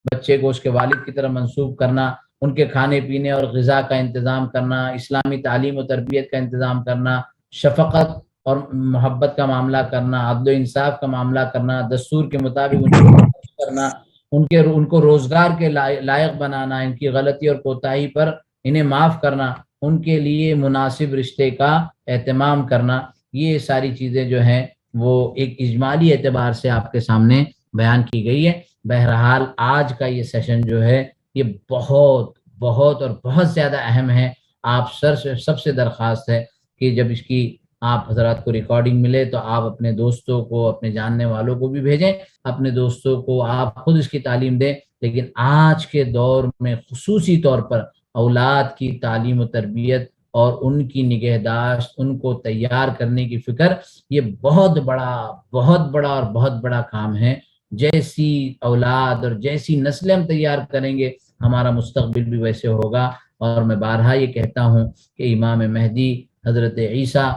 بچے کو اس کے والد کی طرف منسوب کرنا، ان کے کھانے پینے اور غذا کا انتظام کرنا، اسلامی تعلیم و تربیت کا انتظام کرنا، شفقت اور محبت کا معاملہ کرنا، عدل و انصاف کا معاملہ کرنا، دستور کے مطابق ان کو کرنا، ان کو روزگار کے لائق بنانا، ان کی غلطی اور کوتاہی پر انہیں معاف کرنا، ان کے لیے مناسب رشتے کا اہتمام کرنا، یہ ساری چیزیں جو ہیں وہ ایک اجمالی اعتبار سے آپ کے سامنے بیان کی گئی ہے۔ بہرحال آج کا یہ سیشن جو ہے یہ بہت بہت اور بہت زیادہ اہم ہے۔ آپ سب سے درخواست ہے کہ جب اس کی آپ حضرات کو ریکارڈنگ ملے تو آپ اپنے دوستوں کو، اپنے جاننے والوں کو بھی بھیجیں، اپنے دوستوں کو آپ خود اس کی تعلیم دیں، لیکن آج کے دور میں خصوصی طور پر اولاد کی تعلیم و تربیت اور ان کی نگہداشت، ان کو تیار کرنے کی فکر، یہ بہت بڑا اور بہت بڑا کام ہے۔ جیسی اولاد اور جیسی نسلیں ہم تیار کریں گے ہمارا مستقبل بھی ویسے ہوگا۔ اور میں بارہا یہ کہتا ہوں کہ امام مہدی حضرت عیسیٰ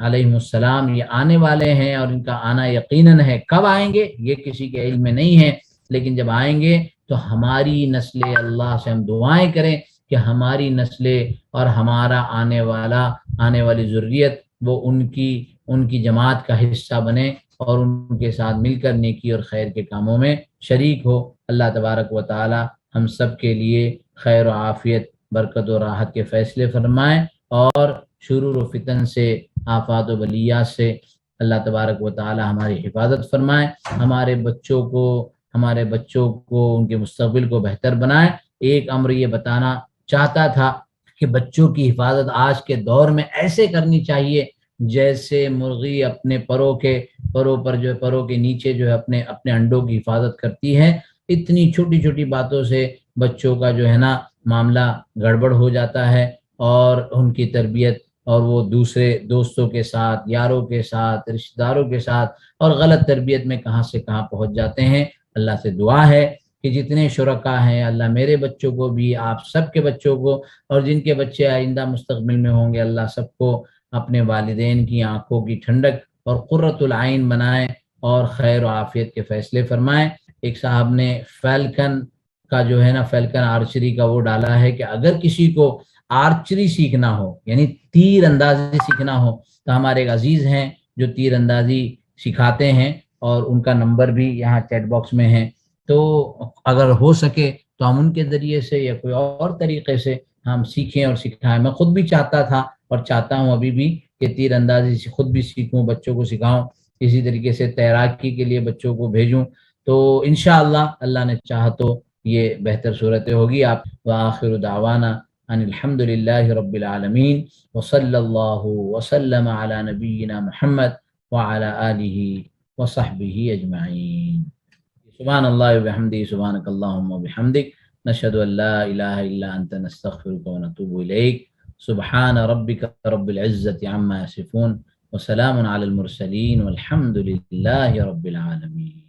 علیہ السلام یہ آنے والے ہیں اور ان کا آنا یقیناً ہے۔ کب آئیں گے یہ کسی کے علم میں نہیں ہے، لیکن جب آئیں گے تو ہماری نسلیں، اللہ سے ہم دعائیں کریں کہ ہماری نسلیں اور ہمارا آنے والی ذریت وہ ان کی جماعت کا حصہ بنے اور ان کے ساتھ مل کر نیکی اور خیر کے کاموں میں شریک ہو۔ اللہ تبارک و تعالی ہم سب کے لیے خیر و عافیت، برکت و راحت کے فیصلے فرمائیں، اور شرور و فتن سے، آفات و بلیات سے اللہ تبارک و تعالی ہماری حفاظت فرمائیں، ہمارے بچوں کو ان کے مستقبل کو بہتر بنائیں۔ ایک امر یہ بتانا چاہتا تھا کہ بچوں کی حفاظت آج کے دور میں ایسے کرنی چاہیے جیسے مرغی اپنے پروں کے نیچے جو ہے اپنے انڈوں کی حفاظت کرتی ہے۔ اتنی چھوٹی چھوٹی باتوں سے بچوں کا جو ہے نا معاملہ گڑبڑ ہو جاتا ہے، اور ان کی تربیت اور وہ دوسرے دوستوں کے ساتھ، یاروں کے ساتھ، رشتہ داروں کے ساتھ اور غلط تربیت میں کہاں سے کہاں پہنچ جاتے ہیں۔ اللہ سے دعا ہے کہ جتنے شرکاء ہیں، اللہ میرے بچوں کو بھی، آپ سب کے بچوں کو، اور جن کے بچے آئندہ مستقبل میں ہوں گے، اللہ سب کو اپنے والدین کی آنکھوں کی ٹھنڈک اور قرۃ العین بنائیں اور خیر و عافیت کے فیصلے فرمائیں۔ ایک صاحب نے فیلکن کا جو ہے نا، فیلکن آرچری کا وہ ڈالا ہے کہ اگر کسی کو آرچری سیکھنا ہو، یعنی تیر اندازی سیکھنا ہو، تو ہمارے ایک عزیز ہیں جو تیر اندازی سکھاتے ہیں، اور ان کا نمبر بھی یہاں چیٹ باکس میں ہے، تو اگر ہو سکے تو ہم ان کے ذریعے سے یا کوئی اور طریقے سے ہم سیکھیں اور سکھائیں۔ میں خود بھی چاہتا تھا اور چاہتا ہوں ابھی بھی کہ تیر اندازی سے خود بھی سیکھوں، بچوں کو سکھاؤں، اسی طریقے سے تیراکی کے لیے بچوں کو بھیجوں، تو انشاءاللہ اللہ نے چاہا تو یہ بہتر صورت ہوگی۔ آپ وآخر دعوانا ان الحمد للہ رب العالمین وصلی اللہ وسلم علی نبینا محمد وعلی آلہ وصحبہ اجمعین۔ سبحان اللہ وبحمدہ، سبحانک اللہم وبحمدک، نشہد ان لا الہ الا انت، نستغفرک ونتوب الیک۔ سبحان ربک رب العزۃ عما یصفون وسلام علی المرسلین والحمد للہ رب العالمین۔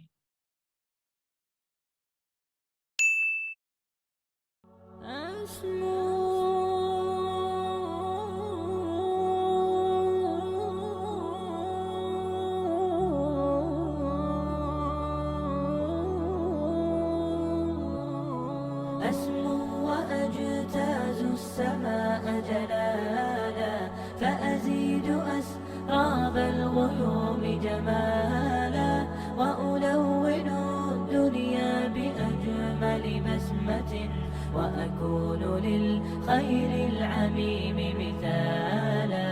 أسمو وأجتاز السماء جلالا، فأزيد أسراب الغيوم جمالا، وألون الدنيا بأجمل بسمة، وأكون للخير العميم مثالا.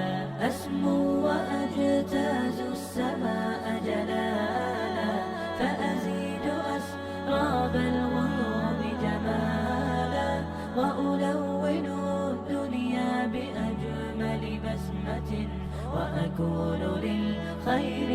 أسمو وأجتاز السماء جلالا، فأزيد أسراب الغيوم جمالا، وألون الدنيا بأجمل بسمة، وأكون للخير